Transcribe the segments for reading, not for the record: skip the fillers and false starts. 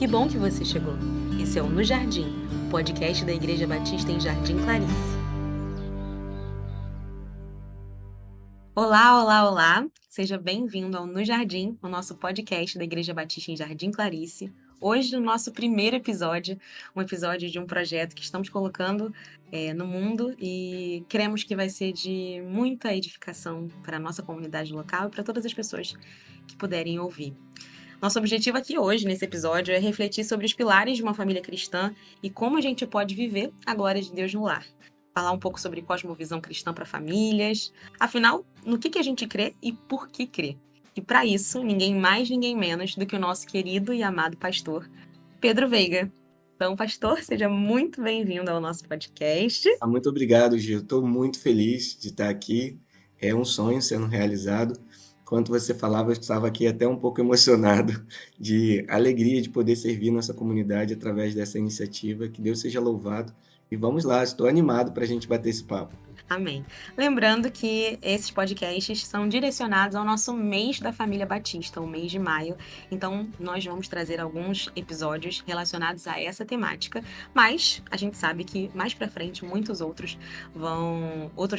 bom que você chegou. Esse é o No Jardim, podcast da Igreja Batista em Jardim Clarice. Olá, olá, olá! Seja bem-vindo ao No Jardim, o nosso podcast da Igreja Batista em Jardim Clarice. Hoje, o nosso primeiro episódio, um episódio de um projeto que estamos colocando no mundo e cremos que vai ser de muita edificação para a nossa comunidade local e para todas as pessoas que puderem ouvir. Nosso objetivo aqui hoje, nesse episódio, é refletir sobre os pilares de uma família cristã e como a gente pode viver a glória de Deus no lar. Falar um pouco sobre cosmovisão cristã para famílias. Afinal, no que a gente crê e por que crê. E para isso, ninguém mais, ninguém menos do que o nosso querido e amado pastor, Pedro Veiga. Então, pastor, seja muito bem-vindo ao nosso podcast. Muito obrigado, Gil. Estou muito feliz de estar aqui. É um sonho sendo realizado. Enquanto você falava, eu estava aqui até um pouco emocionado de alegria de poder servir nossa comunidade através dessa iniciativa. Que Deus seja louvado. E vamos lá, estou animado para a gente bater esse papo. Amém. Lembrando que esses podcasts são direcionados ao nosso mês da família Batista, o mês de maio. Então, nós vamos trazer alguns episódios relacionados a essa temática, mas a gente sabe que mais para frente muitos outros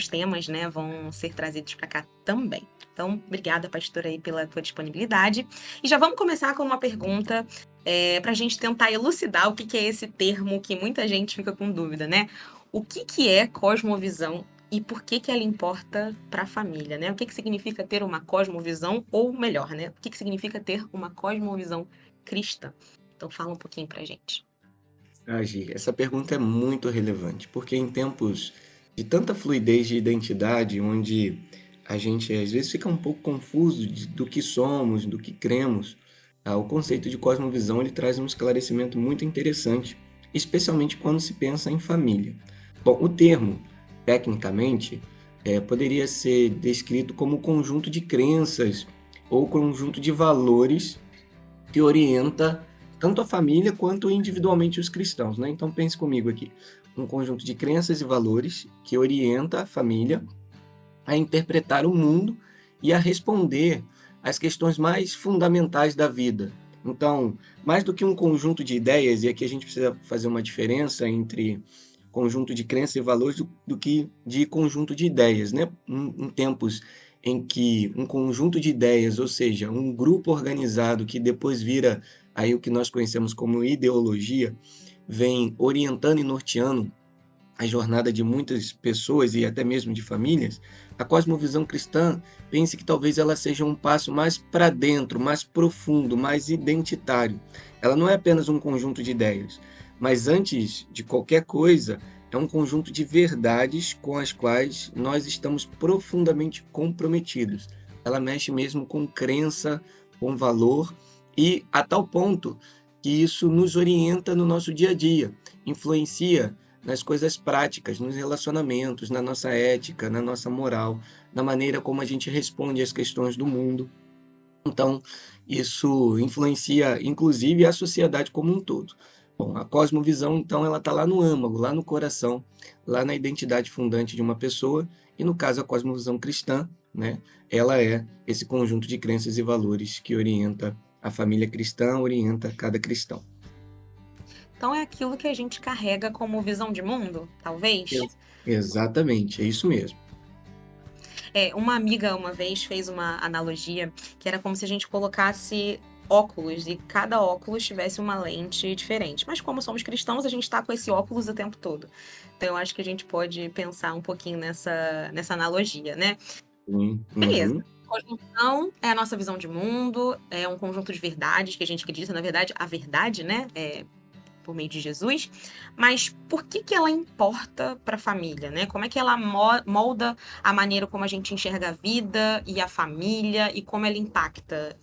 temas, né, vão ser trazidos para cá também. Então, obrigada, pastora, aí pela tua disponibilidade. E já vamos começar com uma pergunta para a gente tentar elucidar o que é esse termo que muita gente fica com dúvida, né? O que é cosmovisão e por que ela importa para a família, né? O que significa ter uma cosmovisão, ou melhor, né? O que significa ter uma cosmovisão cristã? Então fala um pouquinho pra gente. Gi, essa pergunta é muito relevante, porque em tempos de tanta fluidez de identidade, onde a gente às vezes fica um pouco confuso do que somos, do que cremos, o conceito de cosmovisão ele traz um esclarecimento muito interessante, especialmente quando se pensa em família. Bom, o termo, tecnicamente, poderia ser descrito como conjunto de crenças ou conjunto de valores que orienta tanto a família quanto individualmente os cristãos, né? Então pense comigo aqui, um conjunto de crenças e valores que orienta a família a interpretar o mundo e a responder às questões mais fundamentais da vida. Então, mais do que um conjunto de ideias, e aqui a gente precisa fazer uma diferença entre conjunto de crenças e valores do que de conjunto de ideias, né? Em tempos em que um conjunto de ideias, ou seja, um grupo organizado que depois vira aí o que nós conhecemos como ideologia, vem orientando e norteando a jornada de muitas pessoas e até mesmo de famílias, a cosmovisão cristã, pense que talvez ela seja um passo mais para dentro, mais profundo, mais identitário. Ela não é apenas um conjunto de ideias, mas antes de qualquer coisa, é um conjunto de verdades com as quais nós estamos profundamente comprometidos. Ela mexe mesmo com crença, com valor, e a tal ponto que isso nos orienta no nosso dia a dia, influencia nas coisas práticas, nos relacionamentos, na nossa ética, na nossa moral, na maneira como a gente responde às questões do mundo. Então, isso influencia, inclusive, a sociedade como um todo. Bom, a cosmovisão, então, ela está lá no âmago, lá no coração, lá na identidade fundante de uma pessoa, e no caso a cosmovisão cristã, né, ela é esse conjunto de crenças e valores que orienta a família cristã, orienta cada cristão. Então é aquilo que a gente carrega como visão de mundo, talvez? Exatamente, é isso mesmo. Uma amiga uma vez fez uma analogia que era como se a gente colocasse óculos e cada óculos tivesse uma lente diferente. Mas como somos cristãos, a gente está com esse óculos o tempo todo. Então eu acho que a gente pode pensar um pouquinho nessa analogia, né? Uhum. Beleza. Cosmovisão é a nossa visão de mundo, é um conjunto de verdades que a gente acredita, na verdade, a verdade, né? Por meio de Jesus, mas por que ela importa para a família, né? Como é que ela molda a maneira como a gente enxerga a vida e a família e como ela impacta,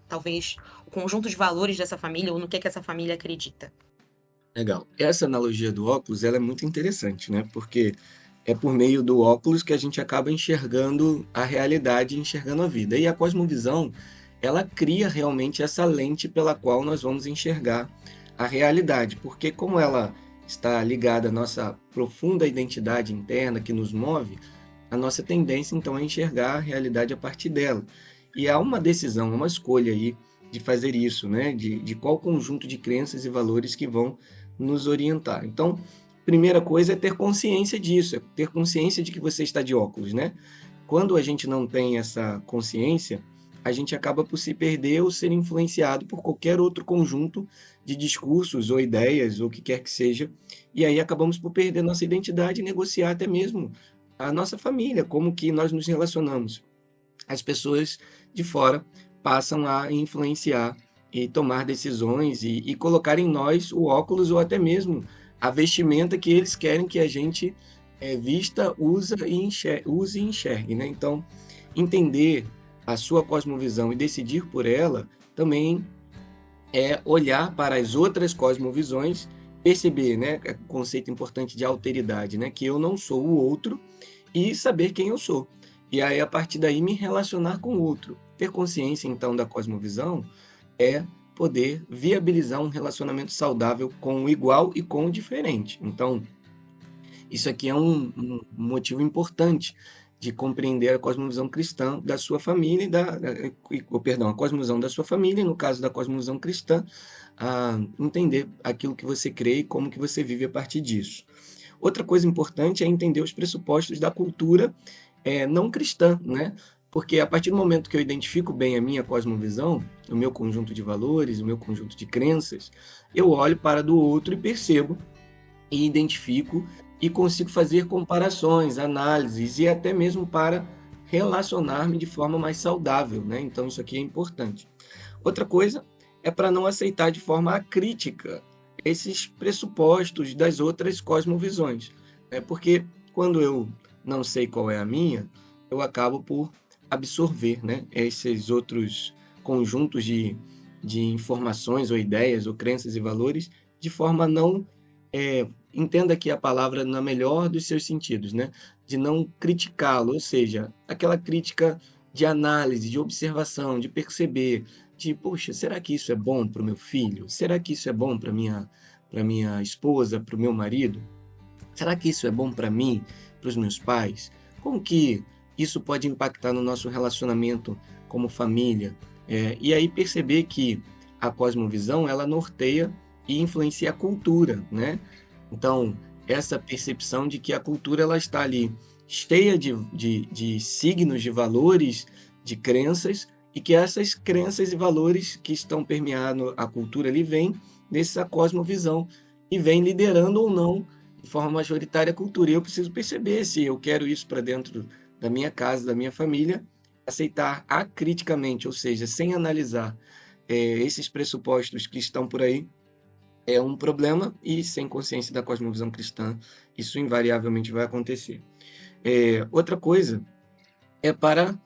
talvez, o conjunto de valores dessa família ou no que essa família acredita? Legal. Essa analogia do óculos, ela é muito interessante, né? Porque é por meio do óculos que a gente acaba enxergando a realidade, enxergando a vida. E a cosmovisão, ela cria realmente essa lente pela qual nós vamos enxergar a realidade, porque como ela está ligada à nossa profunda identidade interna que nos move, a nossa tendência então é enxergar a realidade a partir dela. E há uma decisão, uma escolha aí de fazer isso, né? De qual conjunto de crenças e valores que vão nos orientar. Então, primeira coisa é ter consciência disso, é ter consciência de que você está de óculos, né? Quando a gente não tem essa consciência, a gente acaba por se perder ou ser influenciado por qualquer outro conjunto de discursos ou ideias, ou o que quer que seja, e aí acabamos por perder nossa identidade e negociar até mesmo a nossa família, como que nós nos relacionamos. As pessoas de fora passam a influenciar e tomar decisões e colocar em nós o óculos ou até mesmo a vestimenta que eles querem que a gente vista, use e enxergue, né? Então, entender a sua cosmovisão e decidir por ela também é olhar para as outras cosmovisões, perceber, né, o conceito importante de alteridade, né, que eu não sou o outro e saber quem eu sou. E aí, a partir daí, me relacionar com o outro. Ter consciência, então, da cosmovisão é poder viabilizar um relacionamento saudável com o igual e com o diferente. Então, isso aqui é um motivo importante de compreender a cosmovisão cristã da sua família, perdão, a cosmovisão da sua família, no caso da cosmovisão cristã, entender aquilo que você crê e como que você vive a partir disso. Outra coisa importante é entender os pressupostos da cultura não cristã, né? Porque a partir do momento que eu identifico bem a minha cosmovisão, o meu conjunto de valores, o meu conjunto de crenças, eu olho para do outro e percebo e identifico e consigo fazer comparações, análises e até mesmo para relacionar-me de forma mais saudável, né? Então isso aqui é importante. Outra coisa é para não aceitar de forma acrítica esses pressupostos das outras cosmovisões, né? Porque quando eu não sei qual é a minha, eu acabo por absorver, né, esses outros conjuntos de informações ou ideias ou crenças e valores de forma não entenda aqui a palavra na melhor dos seus sentidos, né? De não criticá-lo, ou seja, aquela crítica de análise, de observação, de perceber, de, poxa, será que isso é bom para o meu filho? Será que isso é bom para minha esposa, para o meu marido? Será que isso é bom para mim, para os meus pais? Como que isso pode impactar no nosso relacionamento como família? E aí perceber que a cosmovisão, ela norteia e influencia a cultura, né? Então, essa percepção de que a cultura ela está ali cheia de signos, de valores, de crenças, e que essas crenças e valores que estão permeando a cultura ali vêm dessa cosmovisão e vem liderando ou não de forma majoritária a cultura. E eu preciso perceber se eu quero isso para dentro da minha casa, da minha família, aceitar acriticamente, ou seja, sem analisar esses pressupostos que estão por aí, é um problema e sem consciência da cosmovisão cristã, isso invariavelmente vai acontecer. Outra coisa é para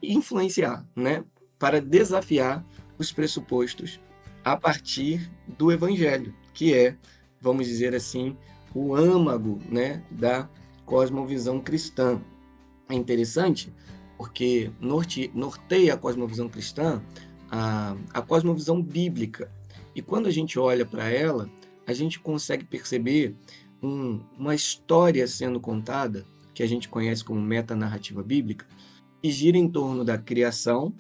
influenciar, né? Para desafiar os pressupostos a partir do evangelho, que é, vamos dizer assim, o âmago, né, da cosmovisão cristã. É interessante porque norteia a cosmovisão cristã a cosmovisão bíblica. E quando a gente olha para ela, a gente consegue perceber uma história sendo contada, que a gente conhece como metanarrativa bíblica, que gira em torno da criação,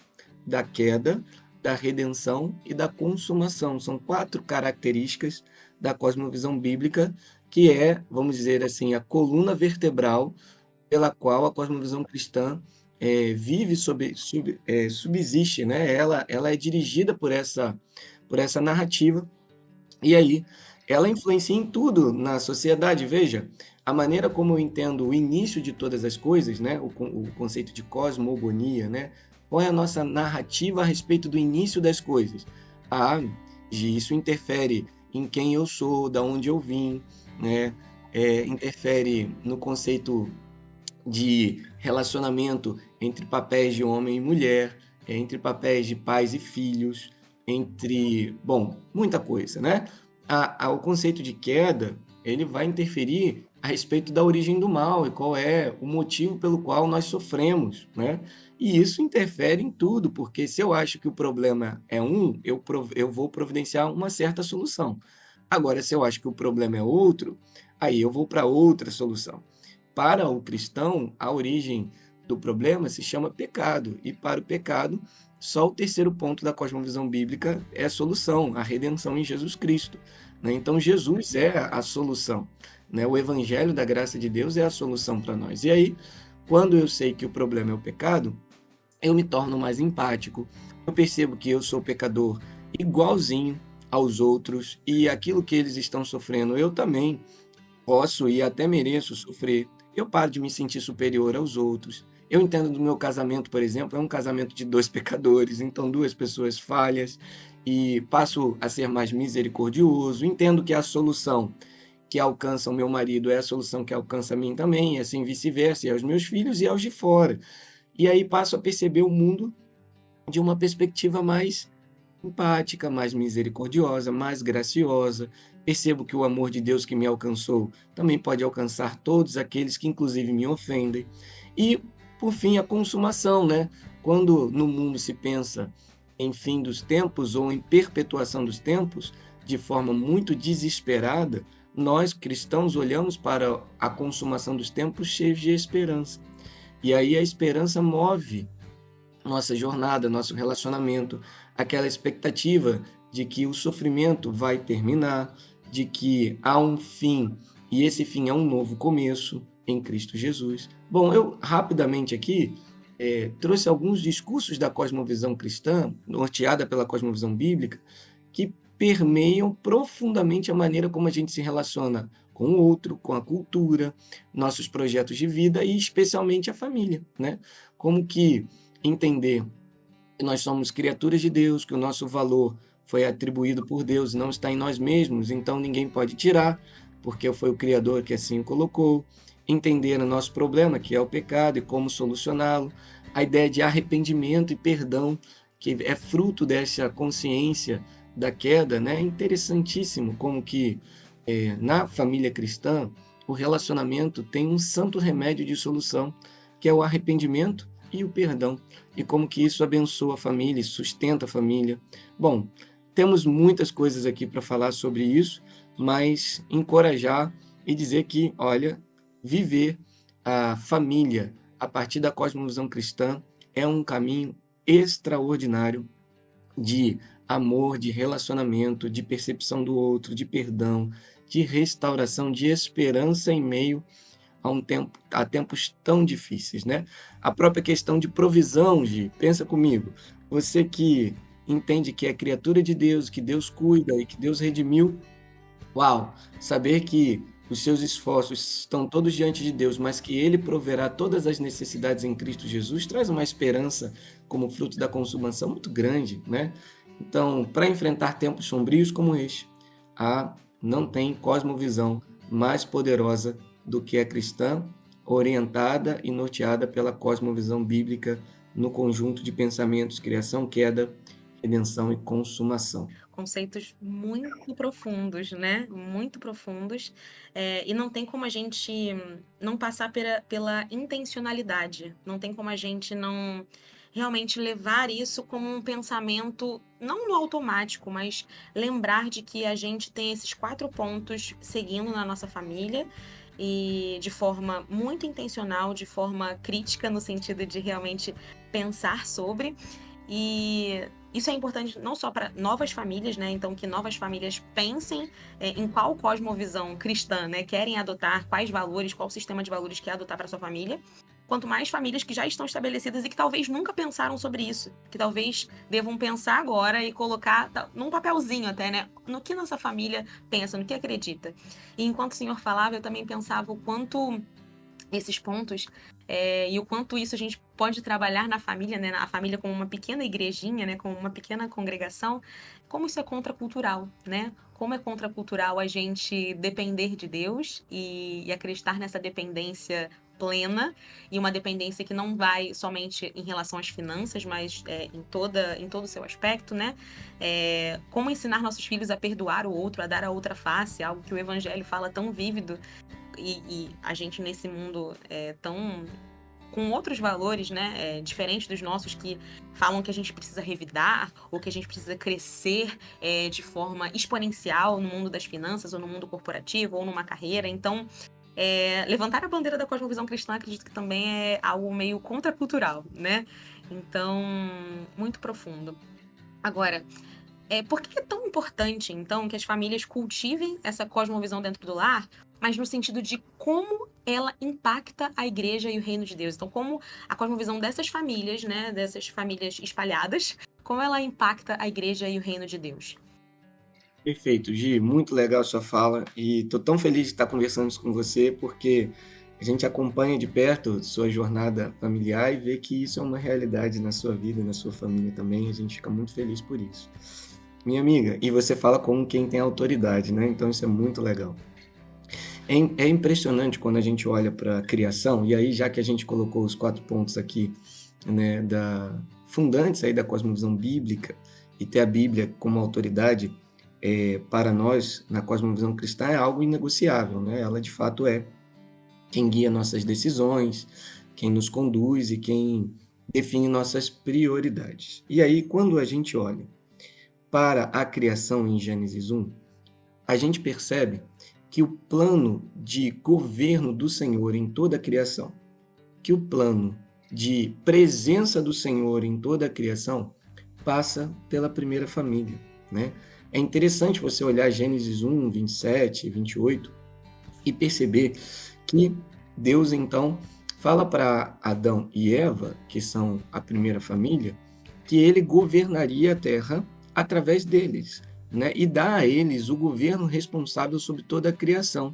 da queda, da redenção e da consumação. São 4 características da cosmovisão bíblica, que é, vamos dizer assim, a coluna vertebral pela qual a cosmovisão cristã vive, subsiste, né? Ela é dirigida por essa narrativa, e aí ela influencia em tudo na sociedade. Veja, a maneira como eu entendo o início de todas as coisas, né? O conceito de cosmogonia, né? Qual é a nossa narrativa a respeito do início das coisas? Isso interfere em quem eu sou, da onde eu vim, né? Interfere no conceito de relacionamento entre papéis de homem e mulher, entre papéis de pais e filhos, muita coisa, né? O conceito de queda, ele vai interferir a respeito da origem do mal e qual é o motivo pelo qual nós sofremos, né? E isso interfere em tudo, porque se eu acho que o problema é eu vou providenciar uma certa solução. Agora, se eu acho que o problema é outro, aí eu vou para outra solução. Para o cristão, a origem do problema se chama pecado, e para o pecado, só o terceiro ponto da cosmovisão bíblica é a solução, a redenção em Jesus Cristo, né? Então, Jesus é a solução, né? O evangelho da graça de Deus é a solução para nós. E aí, quando eu sei que o problema é o pecado, eu me torno mais empático, eu percebo que eu sou pecador igualzinho aos outros, e aquilo que eles estão sofrendo, eu também posso e até mereço sofrer. Eu paro de me sentir superior aos outros. Eu entendo do meu casamento, por exemplo, é um casamento de dois pecadores, então duas pessoas falhas, e passo a ser mais misericordioso. Entendo que a solução que alcança o meu marido é a solução que alcança a mim também, e assim vice-versa, e aos meus filhos e aos de fora. E aí passo a perceber o mundo de uma perspectiva mais empática, mais misericordiosa, mais graciosa. Percebo que o amor de Deus que me alcançou também pode alcançar todos aqueles que inclusive me ofendem. E, por fim, a consumação, né? Quando no mundo se pensa em fim dos tempos ou em perpetuação dos tempos, de forma muito desesperada, nós cristãos olhamos para a consumação dos tempos cheios de esperança. E aí a esperança move nossa jornada, nosso relacionamento, aquela expectativa de que o sofrimento vai terminar, de que há um fim e esse fim é um novo começo em Cristo Jesus. Bom, eu rapidamente aqui trouxe alguns discursos da cosmovisão cristã, norteada pela cosmovisão bíblica, que permeiam profundamente a maneira como a gente se relaciona com o outro, com a cultura, nossos projetos de vida e especialmente a família, né? Como que entender que nós somos criaturas de Deus, que o nosso valor foi atribuído por Deus, não está em nós mesmos, então ninguém pode tirar, porque foi o Criador que assim o colocou. Entender o nosso problema, que é o pecado, e como solucioná-lo. A ideia de arrependimento e perdão, que é fruto dessa consciência da queda, né? É interessantíssimo como que na família cristã o relacionamento tem um santo remédio de solução, que é o arrependimento e o perdão, e como que isso abençoa a família, sustenta a família. Bom, temos muitas coisas aqui para falar sobre isso, mas encorajar e dizer que, olha, viver a família a partir da cosmovisão cristã é um caminho extraordinário de amor, de relacionamento, de percepção do outro, de perdão, de restauração, de esperança em meio a tempos tão difíceis, né? A própria questão de provisão, Gi, pensa comigo, você que entende que é criatura de Deus, que Deus cuida e que Deus redimiu, uau, saber que os seus esforços estão todos diante de Deus, mas que Ele proverá todas as necessidades em Cristo Jesus, traz uma esperança como fruto da consumação muito grande, né? Então, para enfrentar tempos sombrios como este, não tem cosmovisão mais poderosa do que a cristã, orientada e norteada pela cosmovisão bíblica no conjunto de pensamentos, criação, queda, redenção e consumação. Conceitos muito profundos, né? Muito profundos. E não tem como a gente não passar pela intencionalidade. Não tem como a gente não realmente levar isso como um pensamento, não no automático, mas lembrar de que a gente tem esses 4 pontos seguindo na nossa família e de forma muito intencional, de forma crítica, no sentido de realmente pensar sobre. E isso é importante não só para novas famílias, né? Então, que novas famílias pensem em qual cosmovisão cristã, né, querem adotar, quais valores, qual sistema de valores quer adotar para sua família. Quanto mais famílias que já estão estabelecidas e que talvez nunca pensaram sobre isso, que talvez devam pensar agora e colocar num papelzinho até, né? No que nossa família pensa, no que acredita. E enquanto o senhor falava, eu também pensava o quanto esses pontos e o quanto isso a gente pode trabalhar na família, né? A família como uma pequena igrejinha, né? Como uma pequena congregação, como isso é contracultural, né? Como é contracultural a gente depender de Deus e acreditar nessa dependência plena e uma dependência que não vai somente em relação às finanças, mas em todo o seu aspecto, né? Como ensinar nossos filhos a perdoar o outro, a dar a outra face, algo que o Evangelho fala tão vívido e a gente nesse mundo tão com outros valores, né, diferentes dos nossos, que falam que a gente precisa revidar ou que a gente precisa crescer de forma exponencial no mundo das finanças ou no mundo corporativo ou numa carreira. Então, levantar a bandeira da cosmovisão cristã, acredito que também é algo meio contracultural, né? Então, muito profundo. Agora, por que é tão importante, então, que as famílias cultivem essa cosmovisão dentro do lar, mas no sentido de como ela impacta a igreja e o reino de Deus? Então, como a cosmovisão dessas famílias, né, dessas famílias espalhadas, como ela impacta a igreja e o reino de Deus? Perfeito, Gi, muito legal a sua fala e estou tão feliz de estar conversando isso com você porque a gente acompanha de perto sua jornada familiar e vê que isso é uma realidade na sua vida, na sua família também, a gente fica muito feliz por isso. Minha amiga, e você fala como quem tem autoridade, né? Então isso é muito legal. É impressionante quando a gente olha para a criação, e aí já que a gente colocou os 4 pontos aqui, né, fundantes aí da cosmovisão bíblica, e ter a Bíblia como autoridade, para nós, na cosmovisão cristã, é algo inegociável, né? Ela de fato é quem guia nossas decisões, quem nos conduz e quem define nossas prioridades. E aí, quando a gente olha para a criação em Gênesis 1, a gente percebe que o plano de governo do Senhor em toda a criação, que o plano de presença do Senhor em toda a criação passa pela primeira família, né? É interessante você olhar Gênesis 1, 27, 28 e perceber que Deus então fala para Adão e Eva, que são a primeira família, que ele governaria a terra através deles, né? E dá a eles o governo responsável sobre toda a criação.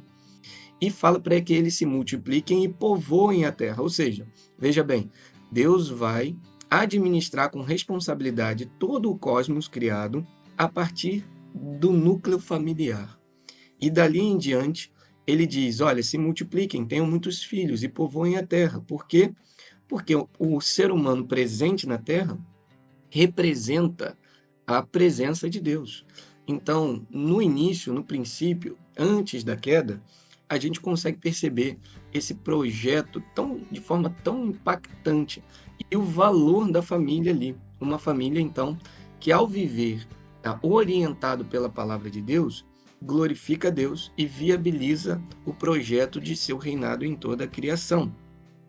E fala para que eles se multipliquem e povoem a terra. Ou seja, veja bem, Deus vai administrar com responsabilidade todo o cosmos criado a partir do núcleo familiar. E dali em diante, ele diz: olha, se multipliquem, tenham muitos filhos e povoem a terra. Por quê? Porque o ser humano presente na terra representa a presença de Deus. Então, no início, no princípio, antes da queda, a gente consegue perceber esse projeto de forma tão impactante e o valor da família ali. Uma família, então, que ao viver orientado pela palavra de Deus, glorifica a Deus e viabiliza o projeto de seu reinado em toda a criação.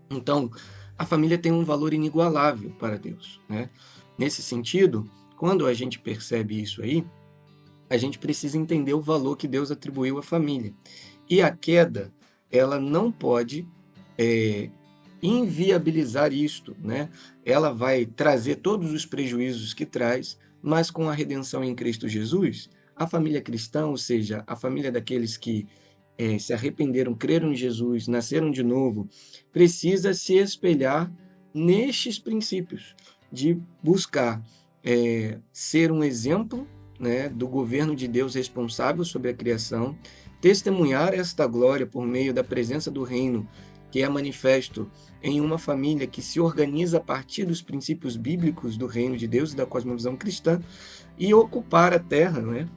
Então, a família tem um valor inigualável para Deus, né? Nesse sentido, quando a gente percebe isso aí, a gente precisa entender o valor que Deus atribuiu à família. E a queda, ela não pode inviabilizar isto, né? Ela vai trazer todos os prejuízos que traz, mas com a redenção em Cristo Jesus, a família cristã, ou seja, a família daqueles que se arrependeram, creram em Jesus, nasceram de novo, precisa se espelhar nestes princípios de buscar ser um exemplo, né, do governo de Deus responsável sobre a criação, testemunhar esta glória por meio da presença do reino, que é manifesto em uma família que se organiza a partir dos princípios bíblicos do reino de Deus e da cosmovisão cristã, e ocupar a terra, né,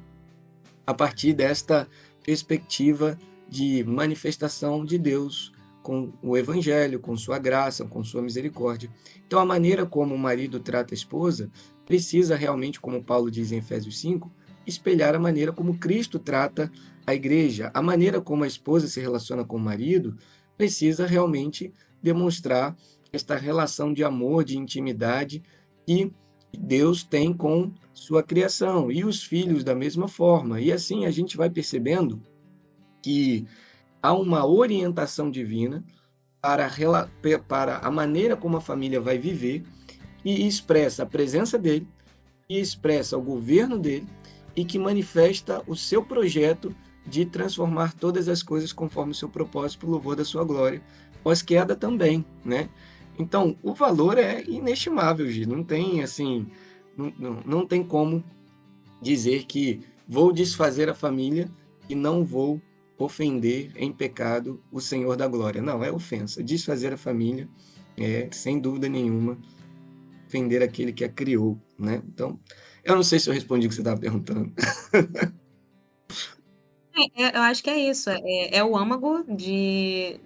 a partir desta perspectiva de manifestação de Deus com o evangelho, com sua graça, com sua misericórdia. Então, a maneira como o marido trata a esposa precisa realmente, como Paulo diz em Efésios 5, espelhar a maneira como Cristo trata a igreja. A maneira como a esposa se relaciona com o marido precisa realmente demonstrar esta relação de amor, de intimidade que Deus tem com sua criação, e os filhos da mesma forma. E assim a gente vai percebendo que há uma orientação divina para a maneira como a família vai viver, e expressa a presença dele, e expressa o governo dele, e que manifesta o seu projeto de transformar todas as coisas conforme o seu propósito, para o louvor da sua glória, pós-queda também, né? Então, o valor é inestimável, Gi. Não tem, assim, não tem como dizer que vou desfazer a família e não vou ofender em pecado o Senhor da glória. Não, é ofensa. Desfazer a família é, sem dúvida nenhuma, ofender aquele que a criou, né? Então, eu não sei se eu respondi o que você estava perguntando. Eu acho que é isso. É o âmago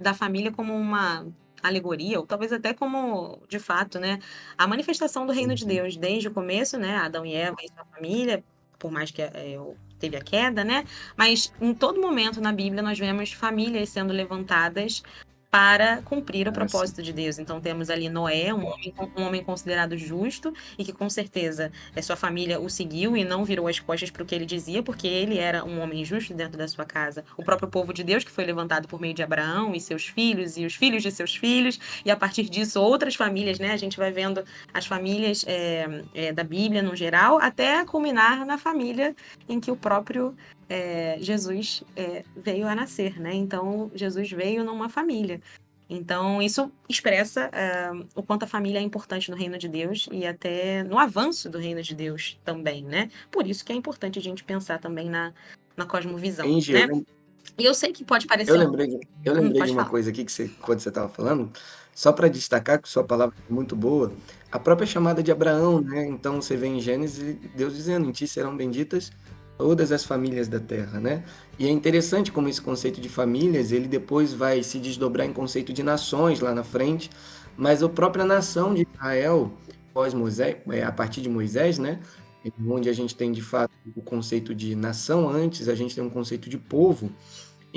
da família como uma alegoria, ou talvez até como, de fato, né, a manifestação do reino de Uhum. Deus desde o começo, né, Adão e Eva e sua família, por mais que teve a queda, né? Mas em todo momento na Bíblia nós vemos famílias sendo levantadas para cumprir o Sim. propósito de Deus. Então temos ali Noé, um homem considerado justo e que com certeza sua família o seguiu e não virou as costas para o que ele dizia, porque ele era um homem justo dentro da sua casa. O próprio povo de Deus que foi levantado por meio de Abraão e seus filhos e os filhos de seus filhos, e a partir disso outras famílias, né? A gente vai vendo as famílias da Bíblia no geral, até culminar na família em que o próprio Jesus veio a nascer, né? Então, Jesus veio numa família. Então, isso expressa o quanto a família é importante no reino de Deus e até no avanço do reino de Deus também, né? Por isso que é importante a gente pensar também na cosmovisão, Entendi. né? E eu sei que pode Eu parecer... lembrei de Pode uma falar. coisa aqui quando você estava falando, só para destacar que sua palavra é muito boa, a própria chamada de Abraão, né? Então você vê em Gênesis Deus dizendo: em ti serão benditas todas as famílias da terra, né? E é interessante como esse conceito de famílias, ele depois vai se desdobrar em conceito de nações lá na frente, mas a própria nação de Israel, pós Moisés, a partir de Moisés, né? Onde a gente tem de fato o conceito de nação, antes a gente tem um conceito de povo.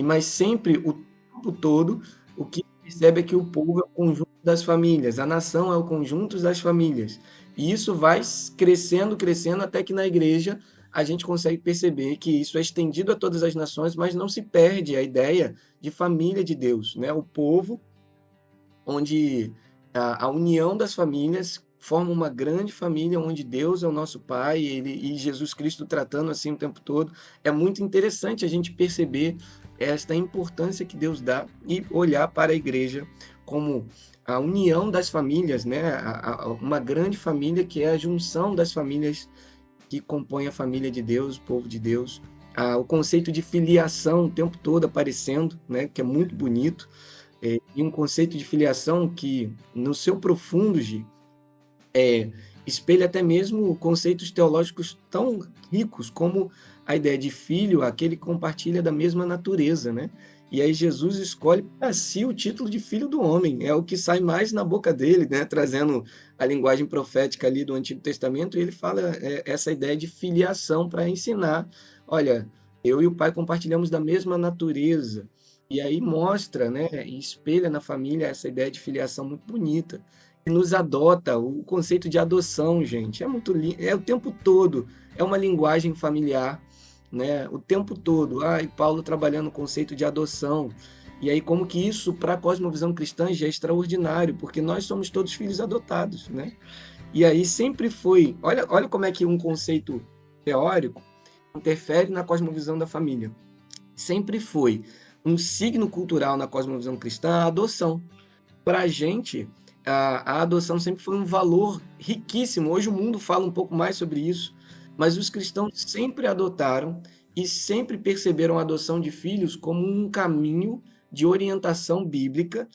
Mas sempre, o tempo todo, o que percebe é que o povo é o conjunto das famílias, a nação é o conjunto das famílias. E isso vai crescendo, crescendo, até que na igreja a gente consegue perceber que isso é estendido a todas as nações, mas não se perde a ideia de família de Deus, né? O povo, onde a união das famílias forma uma grande família, onde Deus é o nosso Pai, e Jesus Cristo tratando assim o tempo todo. É muito interessante a gente perceber esta importância que Deus dá e olhar para a igreja como a união das famílias, né? Uma grande família que é a junção das famílias que compõem a família de Deus, o povo de Deus. O conceito de filiação o tempo todo aparecendo, né? Que é muito bonito. E um conceito de filiação que, no seu profundo, Gi, espelha até mesmo conceitos teológicos tão ricos como a ideia de filho, aquele que compartilha da mesma natureza, né? E aí Jesus escolhe para si o título de filho do homem, é o que sai mais na boca dele, né? Trazendo a linguagem profética ali do Antigo Testamento, e ele fala essa ideia de filiação para ensinar, olha, eu e o pai compartilhamos da mesma natureza. E aí mostra, né, e espelha na família essa ideia de filiação muito bonita, que nos adota, o conceito de adoção, gente, é muito lindo, é o tempo todo, é uma linguagem familiar, né? O tempo todo. E Paulo trabalhando o conceito de adoção. E aí como que isso para a cosmovisão cristã já é extraordinário, porque nós somos todos filhos adotados, né? E aí sempre foi, olha como é que um conceito teórico interfere na cosmovisão da família. Sempre foi um signo cultural na cosmovisão cristã a adoção. Para a gente, a adoção sempre foi um valor riquíssimo. Hoje o mundo fala um pouco mais sobre isso, mas os cristãos sempre adotaram e sempre perceberam a adoção de filhos como um caminho de orientação bíblica,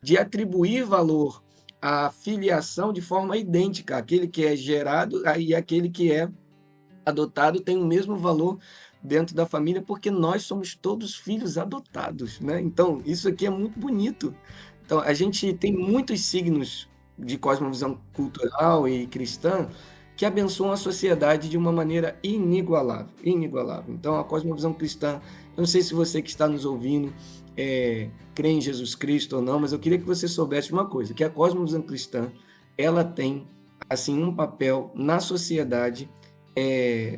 de atribuir valor à filiação de forma idêntica. Aquele que é gerado e aquele que é adotado tem o mesmo valor dentro da família, porque nós somos todos filhos adotados, né? Então, isso aqui é muito bonito. Então, a gente tem muitos signos de cosmovisão cultural e cristã que abençoam a sociedade de uma maneira inigualável, inigualável. Então, a cosmovisão cristã, eu não sei se você que está nos ouvindo crê em Jesus Cristo ou não, mas eu queria que você soubesse uma coisa, que a cosmovisão cristã, ela tem, assim, um papel na sociedade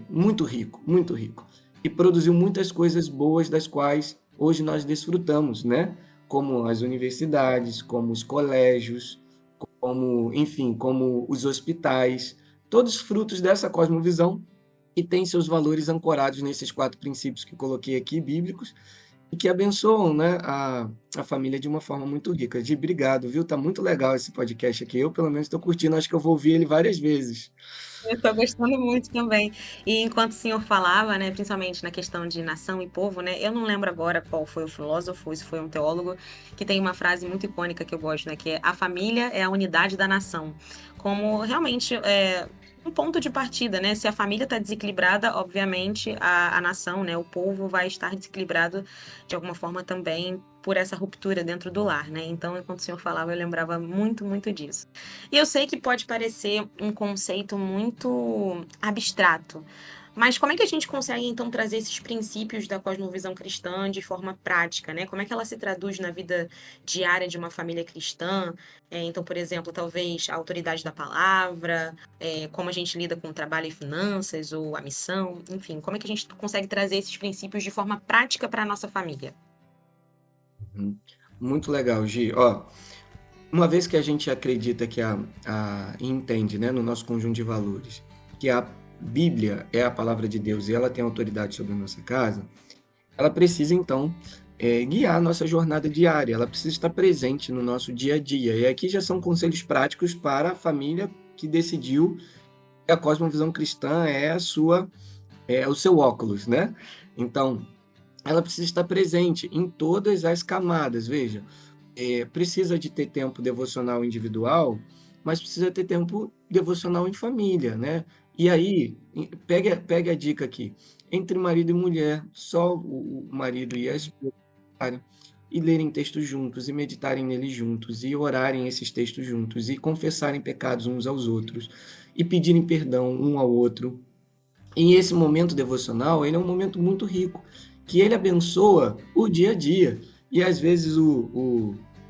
muito rico, muito rico. E produziu muitas coisas boas das quais hoje nós desfrutamos, né? Como as universidades, como os colégios, como, enfim, como os hospitais, todos frutos dessa cosmovisão e têm seus valores ancorados nesses 4 princípios que coloquei aqui, bíblicos, e que abençoam, né, a família de uma forma muito rica. Gi, obrigado, viu? Tá muito legal esse podcast aqui. Eu, pelo menos, estou curtindo. Acho que eu vou ouvir ele várias vezes. Eu estou gostando muito também. E enquanto o senhor falava, né, principalmente na questão de nação e povo, né, eu não lembro agora qual foi o filósofo, se foi um teólogo, que tem uma frase muito icônica que eu gosto, né, que é: a família é a unidade da nação. Como realmente um ponto de partida, né? Se a família está desequilibrada, obviamente a nação, né, o povo vai estar desequilibrado de alguma forma também por essa ruptura dentro do lar, né? Então, enquanto o senhor falava, eu lembrava muito, muito disso. E eu sei que pode parecer um conceito muito abstrato, Mas como é que a gente consegue, então, trazer esses princípios da cosmovisão cristã de forma prática, né? Como é que ela se traduz na vida diária de uma família cristã? Então, por exemplo, talvez a autoridade da palavra, como a gente lida com o trabalho e finanças, ou a missão, enfim, como é que a gente consegue trazer esses princípios de forma prática para a nossa família? Uhum. Muito legal, Gi. Ó, uma vez que a gente acredita que e entende, né, no nosso conjunto de valores, que a Bíblia é a palavra de Deus e ela tem autoridade sobre a nossa casa, ela precisa então guiar a nossa jornada diária, ela precisa estar presente no nosso dia a dia. E aqui já são conselhos práticos para a família que decidiu que a cosmovisão cristã é o seu óculos, né? Então, ela precisa estar presente em todas as camadas. Veja, precisa de ter tempo devocional individual, mas precisa ter tempo devocional em família, né? E aí, pegue a dica aqui. Entre marido e mulher, só o marido e a esposa orarem, e lerem textos juntos, e meditarem neles juntos, e orarem esses textos juntos, e confessarem pecados uns aos outros, e pedirem perdão um ao outro. E esse momento devocional, ele é um momento muito rico, que ele abençoa o dia a dia. E às vezes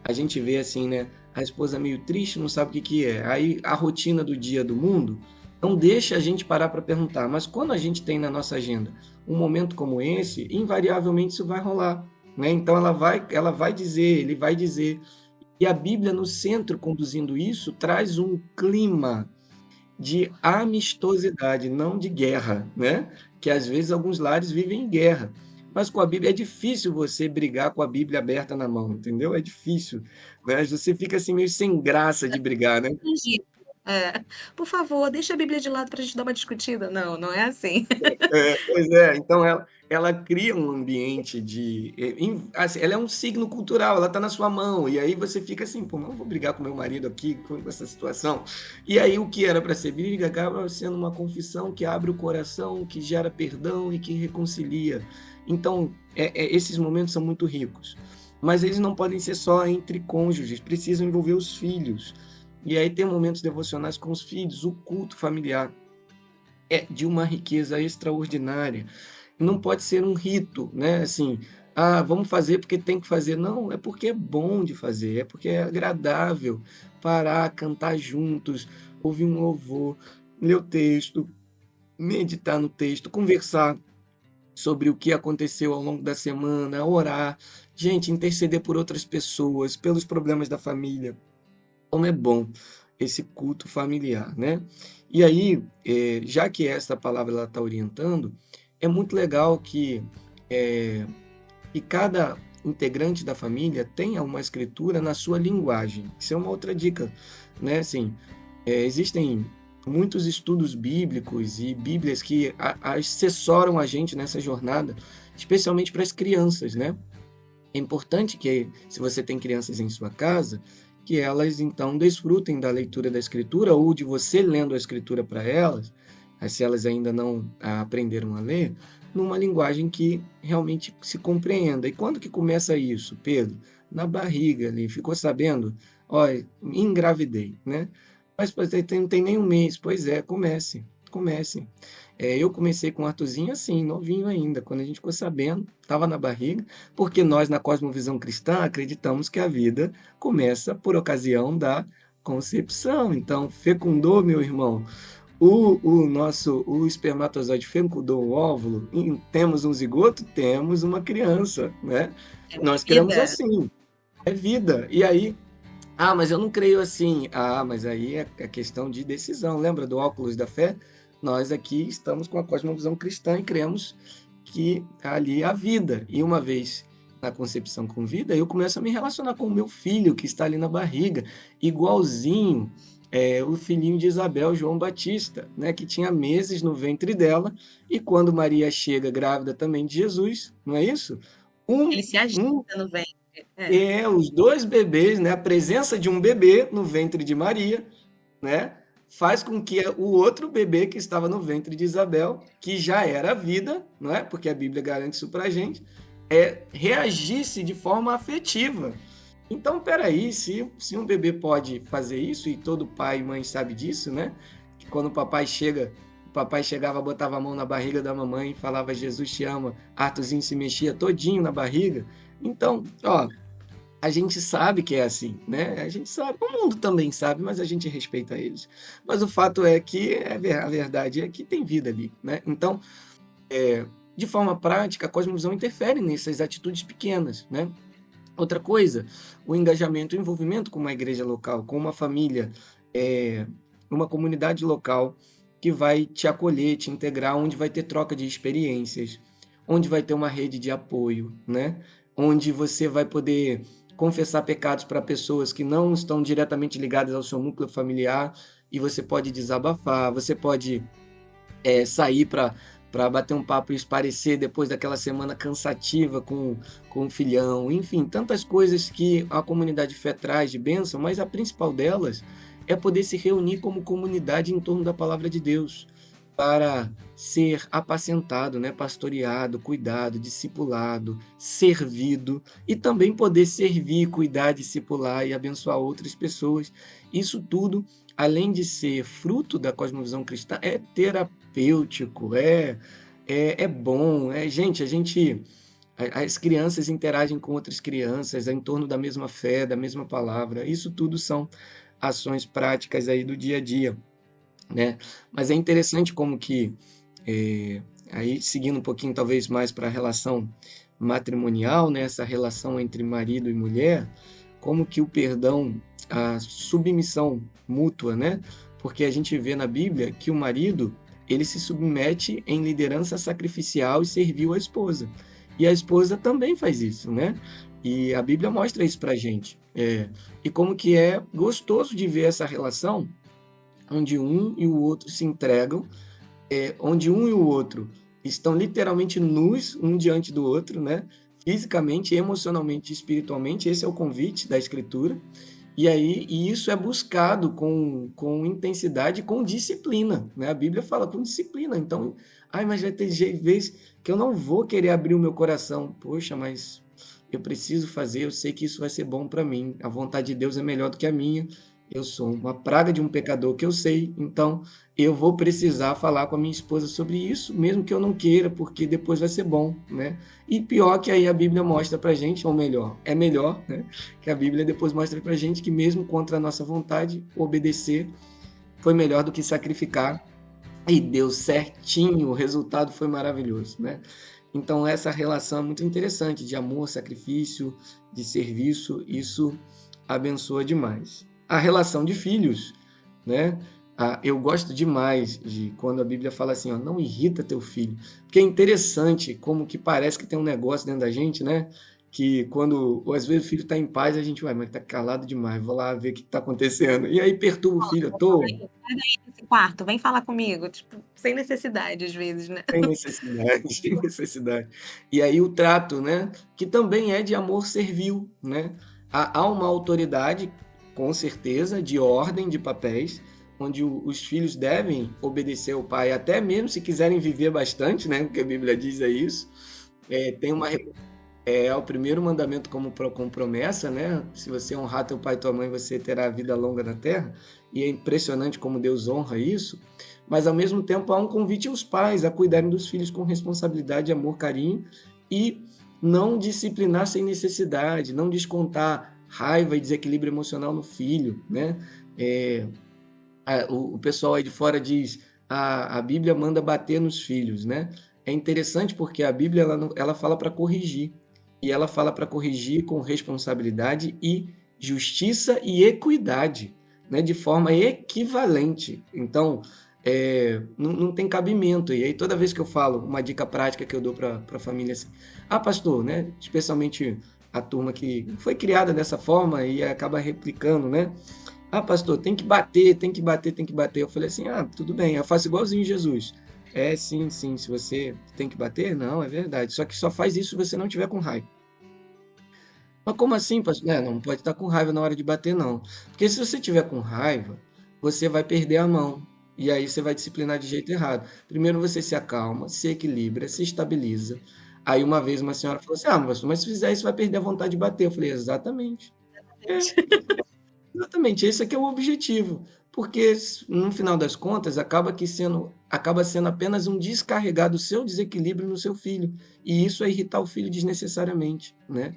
a gente vê assim, né? A esposa meio triste, não sabe o que que é. Aí a rotina do dia do mundo não deixa a gente parar para perguntar. Mas quando a gente tem na nossa agenda um momento como esse, invariavelmente isso vai rolar, né? Então ela vai dizer, ele vai dizer. E a Bíblia no centro conduzindo isso traz um clima de amistosidade, não de guerra, né? Que às vezes alguns lares vivem em guerra. Mas com a Bíblia é difícil você brigar com a Bíblia aberta na mão, entendeu? É difícil, né? Você fica assim meio sem graça de brigar, né? Entendi. Por favor, deixa a Bíblia de lado para a gente dar uma discutida. Não, não é assim. Pois é, então ela cria um ambiente assim, ela é um signo cultural, ela está na sua mão, e aí você fica assim, pô, mas eu vou brigar com meu marido aqui com essa situação. E aí o que era para ser briga acaba sendo uma confissão que abre o coração, que gera perdão e que reconcilia. Então, esses momentos são muito ricos. Mas eles não podem ser só entre cônjuges, precisam envolver os filhos. E aí tem momentos devocionais com os filhos, o culto familiar é de uma riqueza extraordinária. Não pode ser um rito, né? Assim, vamos fazer porque tem que fazer. Não, é porque é bom de fazer, é porque é agradável parar, cantar juntos, ouvir um louvor, ler o texto, meditar no texto, conversar sobre o que aconteceu ao longo da semana, orar, gente, interceder por outras pessoas, pelos problemas da família. Como é bom esse culto familiar, né? E aí, já que essa palavra está orientando, é muito legal que cada integrante da família tenha uma escritura na sua linguagem. Isso é uma outra dica, né? Assim, existem muitos estudos bíblicos e bíblias que assessoram a gente nessa jornada, especialmente para as crianças, né? É importante que, se você tem crianças em sua casa, que elas então desfrutem da leitura da Escritura ou de você lendo a Escritura para elas, se elas ainda não aprenderam a ler, numa linguagem que realmente se compreenda. E quando que começa isso, Pedro? Na barriga ali, ficou sabendo? Olha, engravidei, né? Mas não tem nem um mês. Pois é, comece. Eu comecei com o Arthurzinho assim, novinho ainda, quando a gente ficou sabendo, estava na barriga, porque nós, na cosmovisão cristã, acreditamos que a vida começa por ocasião da concepção. Então, fecundou, meu irmão, o espermatozoide fecundou o óvulo, e temos um zigoto, temos uma criança, né? É Nós cremos vida. assim, é vida. E aí, mas eu não creio assim. Mas aí é questão de decisão. Lembra do óculos da fé? Nós aqui estamos com a cosmovisão cristã e cremos que ali há vida. E uma vez na concepção com vida, eu começo a me relacionar com o meu filho que está ali na barriga, igualzinho o filhinho de Isabel, João Batista, né, que tinha meses no ventre dela, e quando Maria chega grávida também de Jesus, não é isso? Um, Ele se agita um no ventre. os dois bebês, né, a presença de um bebê no ventre de Maria, né, faz com que o outro bebê que estava no ventre de Isabel, que já era vida, não é? Porque a Bíblia garante isso para a gente, reagisse de forma afetiva. Então, peraí, se um bebê pode fazer isso, e todo pai e mãe sabe disso, né? Que quando o papai chega papai chegava, botava a mão na barriga da mamãe e falava Jesus te ama, Arthurzinho se mexia todinho na barriga. Então, ó, a gente sabe que é assim, né? A gente sabe, o mundo também sabe, mas a gente respeita eles. Mas o fato é que a verdade é que tem vida ali, né? Então, de forma prática, a cosmovisão interfere nessas atitudes pequenas, né? Outra coisa, o engajamento, o envolvimento com uma igreja local, com uma família, uma comunidade local que vai te acolher, te integrar, onde vai ter troca de experiências, onde vai ter uma rede de apoio, né? Onde você vai poder confessar pecados para pessoas que não estão diretamente ligadas ao seu núcleo familiar e você pode desabafar, você pode sair para bater um papo e esparecer depois daquela semana cansativa com o filhão, enfim, tantas coisas que a comunidade fé traz de bênção, mas a principal delas é poder se reunir como comunidade em torno da palavra de Deus, para ser apacentado, né, pastoreado, cuidado, discipulado, servido e também poder servir, cuidar, discipular e abençoar outras pessoas. Isso tudo, além de ser fruto da cosmovisão cristã, é terapêutico, é bom. Gente, as crianças interagem com outras crianças em torno da mesma fé, da mesma palavra. Isso tudo são ações práticas aí do dia a dia, né? Mas é interessante como que, aí seguindo um pouquinho talvez mais para a relação matrimonial, né? Essa relação entre marido e mulher, como que o perdão, a submissão mútua, né? Porque a gente vê na Bíblia que o marido, ele se submete em liderança sacrificial e serviu a esposa. E a esposa também faz isso, né? E a Bíblia mostra isso pra gente. E como que é gostoso de ver essa relação onde um e o outro se entregam, onde um e o outro estão literalmente nus, um diante do outro, né? Fisicamente, emocionalmente e espiritualmente. Esse é o convite da Escritura. E isso é buscado com intensidade, com disciplina, né? A Bíblia fala com disciplina. Então, mas vai ter vez que eu não vou querer abrir o meu coração. Poxa, mas eu preciso fazer, eu sei que isso vai ser bom para mim. A vontade de Deus é melhor do que a minha. Eu sou uma praga de um pecador que eu sei, então eu vou precisar falar com a minha esposa sobre isso, mesmo que eu não queira, porque depois vai ser bom, né? E pior que aí a Bíblia mostra pra gente, ou melhor, é melhor, né? Que a Bíblia depois mostra pra gente que mesmo contra a nossa vontade, obedecer foi melhor do que sacrificar, e deu certinho, o resultado foi maravilhoso, né? Então essa relação é muito interessante, de amor, sacrifício, de serviço, isso abençoa demais. A relação de filhos, né? Eu gosto demais de quando a Bíblia fala assim, ó, não irrita teu filho, porque é interessante como que parece que tem um negócio dentro da gente, né? Que quando, ou às vezes o filho está em paz, a gente vai, mas tá calado demais, vou lá ver o que está acontecendo. E aí perturba o filho à toa. Sai daí desse quarto, vem falar comigo. Tipo, sem necessidade, às vezes, né? Sem necessidade, sem necessidade. E aí o trato, né? Que também é de amor servil, né? Há uma autoridade, com certeza, de ordem de papéis, onde os filhos devem obedecer ao pai, até mesmo se quiserem viver bastante, né? Porque a Bíblia diz isso. Tem uma o primeiro mandamento com promessa, né? Se você honrar teu pai e tua mãe, você terá vida longa na terra. E é impressionante como Deus honra isso. Mas, ao mesmo tempo, há um convite aos pais a cuidarem dos filhos com responsabilidade, amor, carinho e não disciplinar sem necessidade, não descontar raiva e desequilíbrio emocional no filho, né? O pessoal aí de fora diz a Bíblia manda bater nos filhos, né? É interessante porque a Bíblia ela fala para corrigir. E ela fala para corrigir com responsabilidade e justiça e equidade, né? De forma equivalente. Então, não tem cabimento. E aí, toda vez que eu falo, uma dica prática que eu dou para a família assim, pastor, né? Especialmente a turma que foi criada dessa forma e acaba replicando, né? Pastor, tem que bater, tem que bater, tem que bater. Eu falei assim, tudo bem, eu faço igualzinho Jesus. Sim, se você tem que bater, não, é verdade. Só que só faz isso se você não tiver com raiva. Mas como assim, pastor? Não pode estar com raiva na hora de bater, não. Porque se você tiver com raiva, você vai perder a mão. E aí você vai disciplinar de jeito errado. Primeiro você se acalma, se equilibra, se estabiliza. Aí uma vez uma senhora falou assim, pastor, mas se fizer isso vai perder a vontade de bater. Eu falei, exatamente. Exatamente, esse aqui é o objetivo. porque no final das contas acaba sendo apenas um descarregar do seu desequilíbrio no seu filho, e isso é irritar o filho desnecessariamente, né?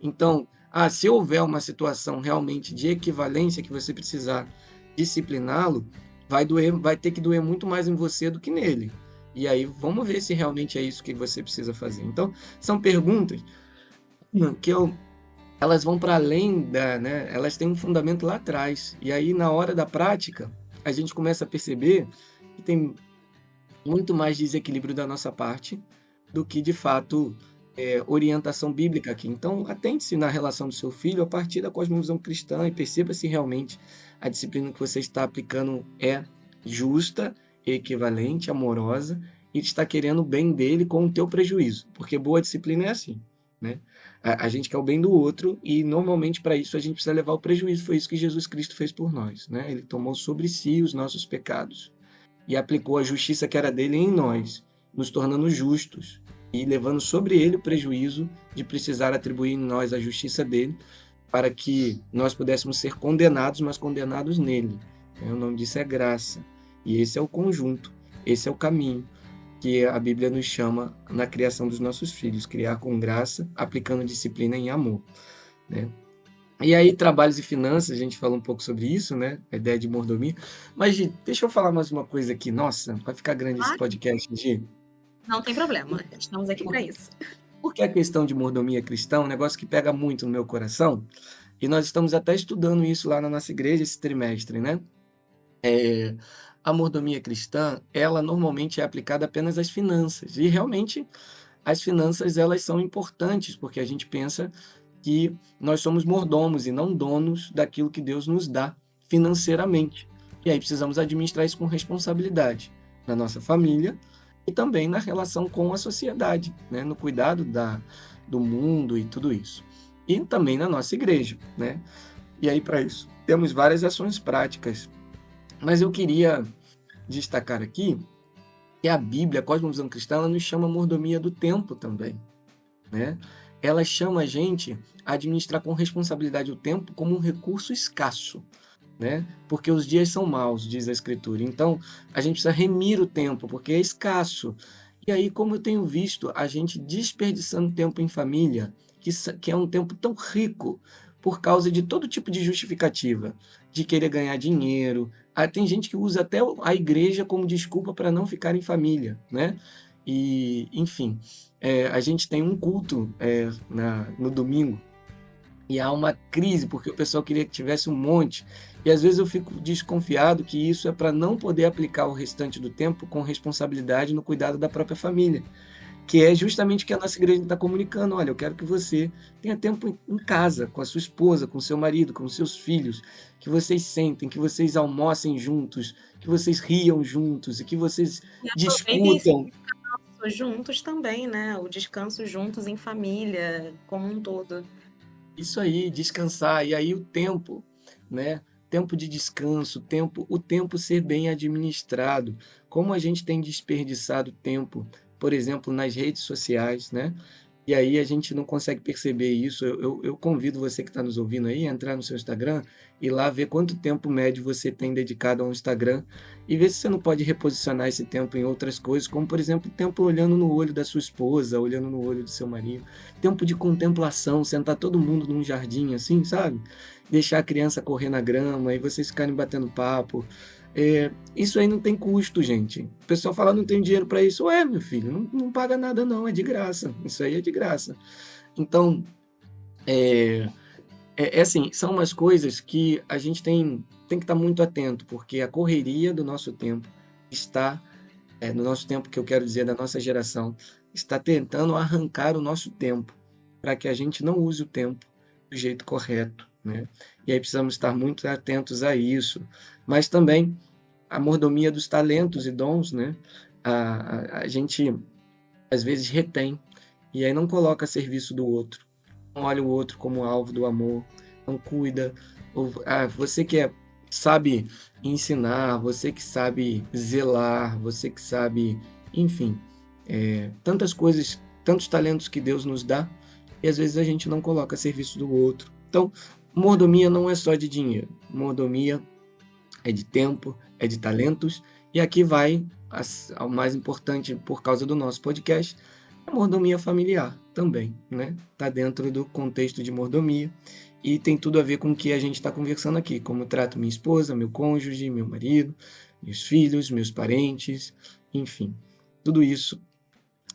Então, se houver uma situação realmente de equivalência que você precisar discipliná-lo, vai ter que doer muito mais em você do que nele. E aí vamos ver se realmente é isso que você precisa fazer. Então, são perguntas que elas vão para além né? Elas têm um fundamento lá atrás. E aí, na hora da prática, a gente começa a perceber que tem muito mais desequilíbrio da nossa parte do que, de fato, orientação bíblica aqui. Então, atente-se na relação do seu filho a partir da cosmovisão cristã e perceba se realmente a disciplina que você está aplicando é justa, equivalente, amorosa e está querendo o bem dele com o teu prejuízo. Porque boa disciplina é assim, né? A gente quer o bem do outro e, normalmente, para isso, a gente precisa levar o prejuízo. Foi isso que Jesus Cristo fez por nós, né? Ele tomou sobre si os nossos pecados e aplicou a justiça que era dele em nós, nos tornando justos e levando sobre ele o prejuízo de precisar atribuir em nós a justiça dele para que nós pudéssemos ser condenados, mas condenados nele. O nome disso é graça. E esse é o conjunto, esse é o caminho que a Bíblia nos chama na criação dos nossos filhos, criar com graça, aplicando disciplina em amor, né? E aí, trabalhos e finanças, a gente fala um pouco sobre isso, né? A ideia de mordomia. Mas, Gi, deixa eu falar mais uma coisa aqui. Nossa, vai ficar grande esse podcast, Gi. Não tem problema, estamos aqui para isso. Porque a questão de mordomia cristã é um negócio que pega muito no meu coração, e nós estamos até estudando isso lá na nossa igreja esse trimestre, né? A mordomia cristã, ela normalmente é aplicada apenas às finanças, e realmente as finanças elas são importantes, porque a gente pensa que nós somos mordomos e não donos daquilo que Deus nos dá financeiramente. E aí precisamos administrar isso com responsabilidade na nossa família e também na relação com a sociedade, né? No cuidado do mundo e tudo isso. E também na nossa igreja, né? E aí, para isso, temos várias ações práticas. Mas eu queria destacar aqui que a Bíblia, a cosmovisão cristã, ela nos chama mordomia do tempo também, né? Ela chama a gente a administrar com responsabilidade o tempo como um recurso escasso, né? Porque os dias são maus, diz a Escritura. Então, a gente precisa remir o tempo, porque é escasso. E aí, como eu tenho visto a gente desperdiçando tempo em família, que é um tempo tão rico, por causa de todo tipo de justificativa, de querer ganhar dinheiro. Tem gente que usa até a igreja como desculpa para não ficar em família, né? E, enfim, a gente tem um culto no domingo e há uma crise, porque o pessoal queria que tivesse um monte. E às vezes eu fico desconfiado que isso é para não poder aplicar o restante do tempo com responsabilidade no cuidado da própria família, que é justamente o que a nossa igreja está comunicando. Olha, eu quero que você tenha tempo em casa, com a sua esposa, com o seu marido, com os seus filhos, que vocês sentem, que vocês almocem juntos, que vocês riam juntos e que vocês discutam. Juntos também, né? O descanso juntos em família, como um todo. Isso aí, descansar. E aí o tempo, né? Tempo de descanso, o tempo ser bem administrado. Como a gente tem desperdiçado tempo, por exemplo, nas redes sociais, né? E aí a gente não consegue perceber isso. Eu convido você que está nos ouvindo aí a entrar no seu Instagram e lá ver quanto tempo médio você tem dedicado ao Instagram e ver se você não pode reposicionar esse tempo em outras coisas, como, por exemplo, tempo olhando no olho da sua esposa, olhando no olho do seu marido, tempo de contemplação, sentar todo mundo num jardim assim, sabe? Deixar a criança correr na grama e vocês ficarem batendo papo. Isso aí não tem custo, gente. O pessoal fala, não tem dinheiro para isso. Ué, meu filho, não paga nada não, é de graça. Isso aí é de graça. Então, assim, são umas coisas que a gente tem que estar muito atento, porque a correria do nosso tempo está, no nosso tempo que eu quero dizer, da nossa geração, está tentando arrancar o nosso tempo, para que a gente não use o tempo do jeito correto, né? E aí precisamos estar muito atentos a isso. Mas também a mordomia dos talentos e dons, né? A gente, às vezes, retém, e aí não coloca a serviço do outro, não olha o outro como alvo do amor, não cuida. Você que sabe ensinar, você que sabe zelar, você que sabe, enfim, tantas coisas, tantos talentos que Deus nos dá, e às vezes a gente não coloca a serviço do outro. Então, mordomia não é só de dinheiro, mordomia é de tempo, é de talentos. E aqui vai ao mais importante por causa do nosso podcast, a mordomia familiar também, né? Está dentro do contexto de mordomia e tem tudo a ver com o que a gente está conversando aqui, como eu trato minha esposa, meu cônjuge, meu marido, meus filhos, meus parentes, enfim. Tudo isso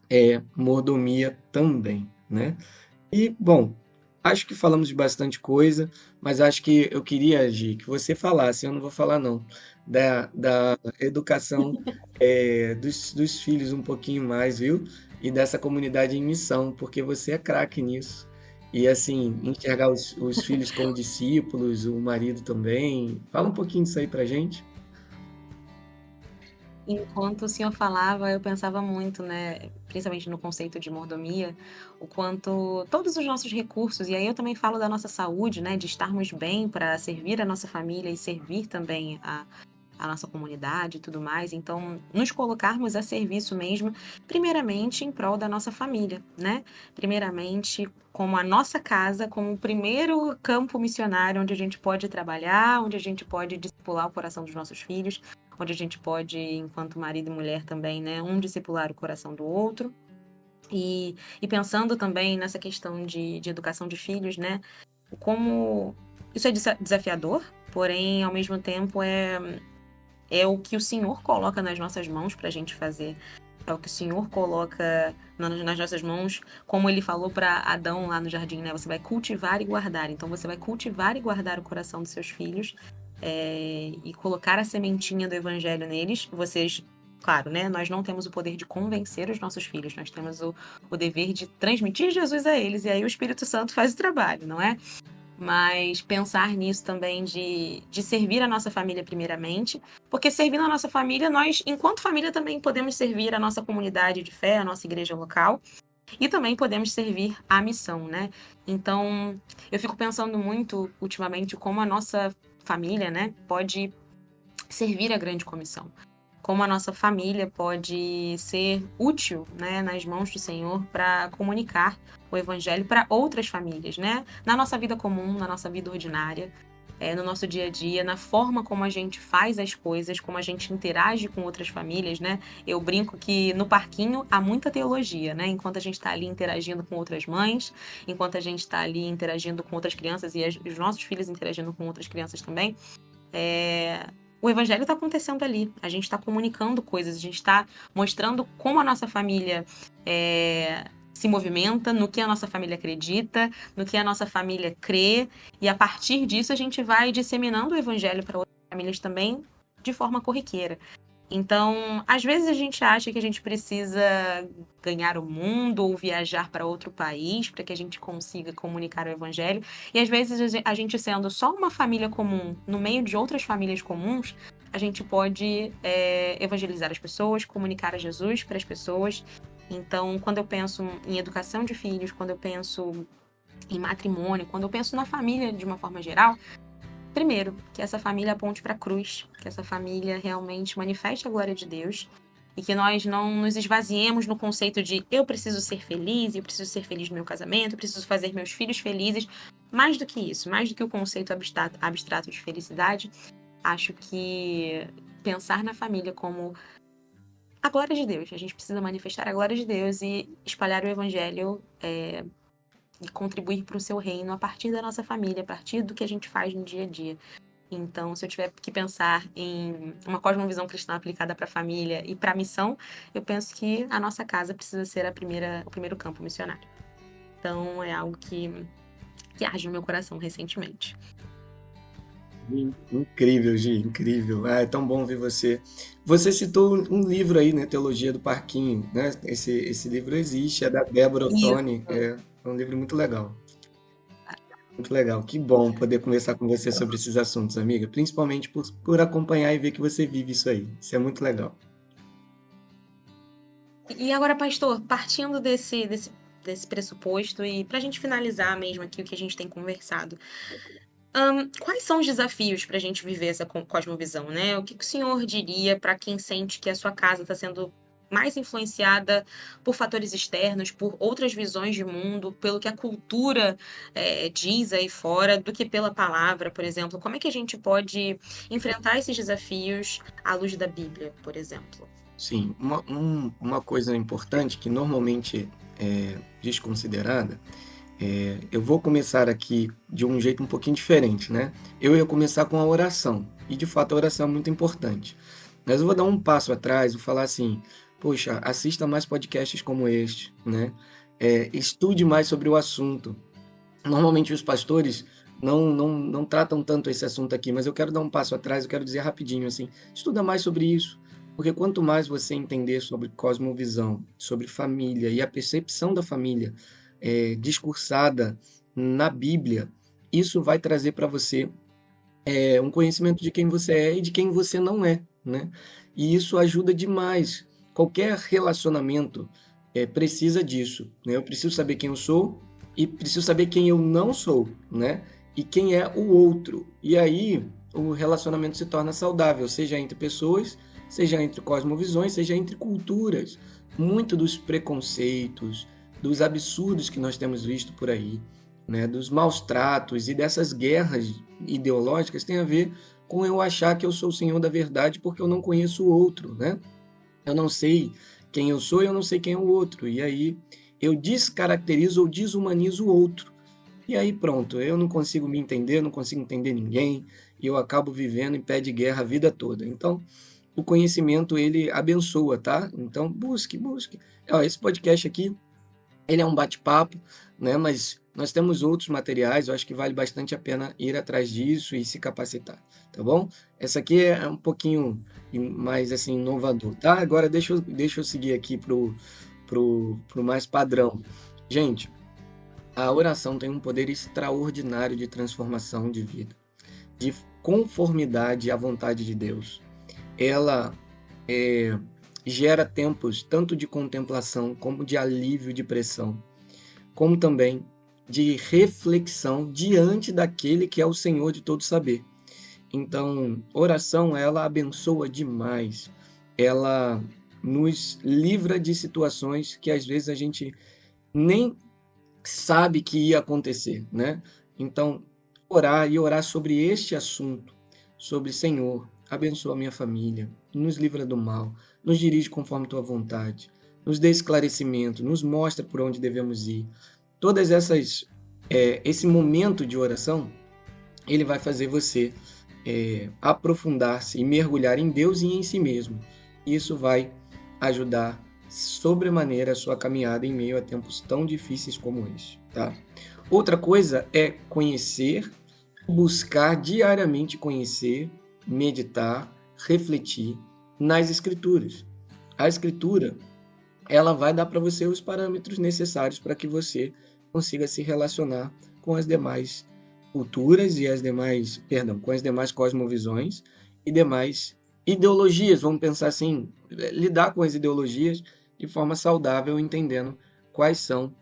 é mordomia também, né? E, bom, acho que falamos de bastante coisa, mas acho que eu queria, Gi, que você falasse, eu não vou falar não, da educação dos filhos um pouquinho mais, viu? E dessa comunidade em missão, porque você é craque nisso. E, assim, enxergar os filhos como discípulos, o marido também. Fala um pouquinho disso aí pra gente. Enquanto o senhor falava, eu pensava muito, né, principalmente no conceito de mordomia, o quanto todos os nossos recursos, e aí eu também falo da nossa saúde, né, de estarmos bem para servir a nossa família e servir também a nossa comunidade e tudo mais. Então, nos colocarmos a serviço mesmo, primeiramente em prol da nossa família, né? Primeiramente, como a nossa casa, como o primeiro campo missionário onde a gente pode trabalhar, onde a gente pode discipular o coração dos nossos filhos, onde a gente pode, enquanto marido e mulher também, né, um discipular o coração do outro. E pensando também nessa questão de educação de filhos, né? Como isso é desafiador, porém, ao mesmo tempo, é o que o Senhor coloca nas nossas mãos para a gente fazer. É o que o Senhor coloca nas nossas mãos, como ele falou para Adão lá no jardim, né? Você vai cultivar e guardar. Então você vai cultivar e guardar o coração dos seus filhos e colocar a sementinha do evangelho neles. Vocês, claro, né? Nós não temos o poder de convencer os nossos filhos, nós temos o dever de transmitir Jesus a eles, e aí o Espírito Santo faz o trabalho, não é? Mas pensar nisso também de servir a nossa família primeiramente, porque servindo a nossa família, nós, enquanto família, também podemos servir a nossa comunidade de fé, a nossa igreja local, e também podemos servir à missão, né? Então, eu fico pensando muito ultimamente como a nossa família, né, pode servir a grande comissão. Como a nossa família pode ser útil, né, nas mãos do Senhor para comunicar o Evangelho para outras famílias, né? Na nossa vida comum, na nossa vida ordinária, no nosso dia a dia, na forma como a gente faz as coisas, como a gente interage com outras famílias, né? Eu brinco que no parquinho há muita teologia, né? Enquanto a gente está ali interagindo com outras mães, enquanto a gente está ali interagindo com outras crianças e os nossos filhos interagindo com outras crianças também, o evangelho está acontecendo ali. A gente está comunicando coisas, a gente está mostrando como a nossa família se movimenta, no que a nossa família acredita, no que a nossa família crê, e a partir disso a gente vai disseminando o evangelho para outras famílias também de forma corriqueira. Então, às vezes a gente acha que a gente precisa ganhar o mundo ou viajar para outro país para que a gente consiga comunicar o evangelho. E às vezes a gente sendo só uma família comum no meio de outras famílias comuns, a gente pode evangelizar as pessoas, comunicar a Jesus para as pessoas. Então, quando eu penso em educação de filhos, quando eu penso em matrimônio, quando eu penso na família de uma forma geral, primeiro, que essa família aponte para a cruz, que essa família realmente manifeste a glória de Deus e que nós não nos esvaziemos no conceito de eu preciso ser feliz, eu preciso ser feliz no meu casamento, eu preciso fazer meus filhos felizes. Mais do que isso, mais do que o conceito abstrato de felicidade, acho que pensar na família como a glória de Deus. A gente precisa manifestar a glória de Deus e espalhar o evangelho e contribuir para o seu reino a partir da nossa família, a partir do que a gente faz no dia a dia. Então, se eu tiver que pensar em uma cosmovisão cristã aplicada para a família e para a missão, eu penso que a nossa casa precisa ser o primeiro campo missionário. Então, é algo que arde no meu coração recentemente. Incrível, Gi, incrível. Ah, é tão bom ver você. Você citou um livro aí, né? Teologia do Parquinho, né? Esse livro existe, é da Débora Ottoni. Isso. É um livro muito legal. Muito legal. Que bom poder conversar com você sobre esses assuntos, amiga. Principalmente por acompanhar e ver que você vive isso aí. Isso é muito legal. E agora, pastor, partindo desse pressuposto e para a gente finalizar mesmo aqui o que a gente tem conversado, quais são os desafios para a gente viver essa cosmovisão, né? O que o senhor diria para quem sente que a sua casa está sendo mais influenciada por fatores externos, por outras visões de mundo, pelo que a cultura diz aí fora, do que pela palavra, por exemplo? Como é que a gente pode enfrentar esses desafios à luz da Bíblia, por exemplo? Sim, uma coisa importante que normalmente é desconsiderada, eu vou começar aqui de um jeito um pouquinho diferente, né? Eu ia começar com a oração, e de fato a oração é muito importante. Mas eu vou dar um passo atrás, vou falar assim, poxa, assista mais podcasts como este, né? Estude mais sobre o assunto. Normalmente os pastores não tratam tanto esse assunto aqui, mas eu quero dar um passo atrás, eu quero dizer rapidinho assim, estuda mais sobre isso, porque quanto mais você entender sobre cosmovisão, sobre família e a percepção da família discursada na Bíblia, isso vai trazer para você um conhecimento de quem você é e de quem você não é, né? E isso ajuda demais. Qualquer relacionamento precisa disso, né? Eu preciso saber quem eu sou e preciso saber quem eu não sou, né? E quem é o outro. E aí o relacionamento se torna saudável, seja entre pessoas, seja entre cosmovisões, seja entre culturas. Muito dos preconceitos, dos absurdos que nós temos visto por aí, né, dos maus tratos e dessas guerras ideológicas tem a ver com eu achar que eu sou o senhor da verdade porque eu não conheço o outro, né? Eu não sei quem eu sou e eu não sei quem é o outro. E aí eu descaracterizo ou desumanizo o outro. E aí pronto, eu não consigo me entender, não consigo entender ninguém, e eu acabo vivendo em pé de guerra a vida toda. Então, o conhecimento, ele abençoa, tá? Então, busque. Ó, esse podcast aqui, ele é um bate-papo, né? Mas nós temos outros materiais, eu acho que vale bastante a pena ir atrás disso e se capacitar, tá bom? Essa aqui é um pouquinho mais assim inovador, tá? Agora deixa eu seguir aqui pro mais padrão. Gente, a oração tem um poder extraordinário de transformação de vida, de conformidade à vontade de Deus. Ela é, gera tempos tanto de contemplação como de alívio de pressão, como também de reflexão diante daquele que é o Senhor de todo saber. Então, oração, ela abençoa demais. Ela nos livra de situações que às vezes a gente nem sabe que ia acontecer, né? Então, orar sobre este assunto, sobre Senhor, abençoa a minha família, nos livra do mal, nos dirige conforme tua vontade, nos dê esclarecimento, nos mostra por onde devemos ir. Todas essas, esse momento de oração, ele vai fazer você aprofundar-se e mergulhar em Deus e em si mesmo. Isso vai ajudar sobremaneira a sua caminhada em meio a tempos tão difíceis como este, tá? Outra coisa é conhecer, buscar diariamente conhecer, meditar, refletir nas Escrituras. A Escritura, ela vai dar para você os parâmetros necessários para que você consiga se relacionar com as demais culturas e com as demais cosmovisões e demais ideologias, vamos pensar assim, lidar com as ideologias de forma saudável, entendendo quais são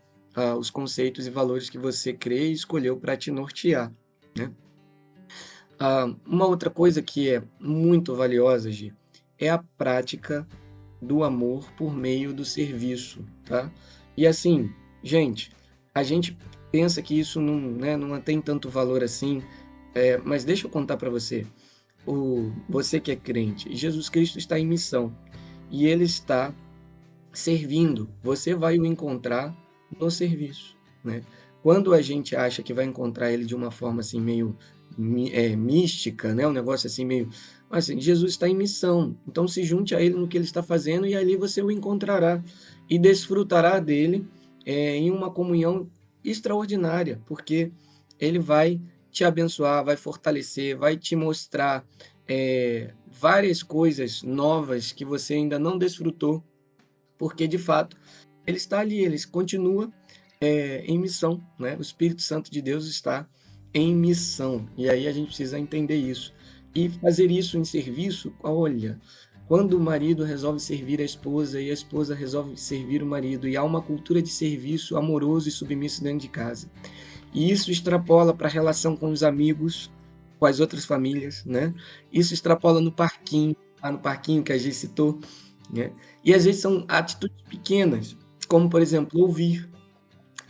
os conceitos e valores que você crê e escolheu para te nortear, né? Uma outra coisa que é muito valiosa, Gi, é a prática do amor por meio do serviço, tá? E assim, gente, a gente pensa que isso não, né, não tem tanto valor assim, mas deixa eu contar para você, você que é crente, Jesus Cristo está em missão e ele está servindo, você vai o encontrar no serviço, né? Quando a gente acha que vai encontrar ele de uma forma assim meio mística, né? Um negócio assim meio, assim, Jesus está em missão, então se junte a ele no que ele está fazendo e ali você o encontrará e desfrutará dele em uma comunhão extraordinária, porque ele vai te abençoar, vai fortalecer, vai te mostrar várias coisas novas que você ainda não desfrutou, porque de fato ele está ali, ele continua em missão, né? O Espírito Santo de Deus está em missão, e aí a gente precisa entender isso e fazer isso em serviço. Olha, quando o marido resolve servir a esposa e a esposa resolve servir o marido, e há uma cultura de serviço amoroso e submisso dentro de casa, e isso extrapola para a relação com os amigos, com as outras famílias, né? Isso extrapola no parquinho, lá no parquinho que a gente citou, né? E às vezes são atitudes pequenas, como, por exemplo, ouvir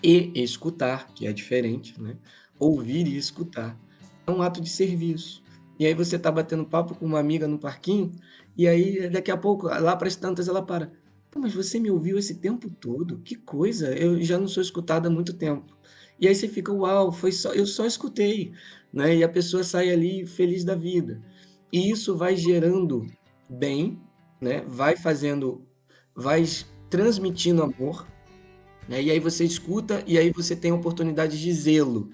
e escutar, que é diferente, né? Ouvir e escutar é um ato de serviço. E aí você tá batendo papo com uma amiga no parquinho, e aí daqui a pouco, lá para as tantas, ela para. Pô, mas você me ouviu esse tempo todo? Que coisa! Eu já não sou escutada há muito tempo. E aí você fica, uau, eu só escutei, né? E a pessoa sai ali feliz da vida. E isso vai gerando bem, né? Vai transmitindo amor, né? E aí você escuta e aí você tem a oportunidade de zelo,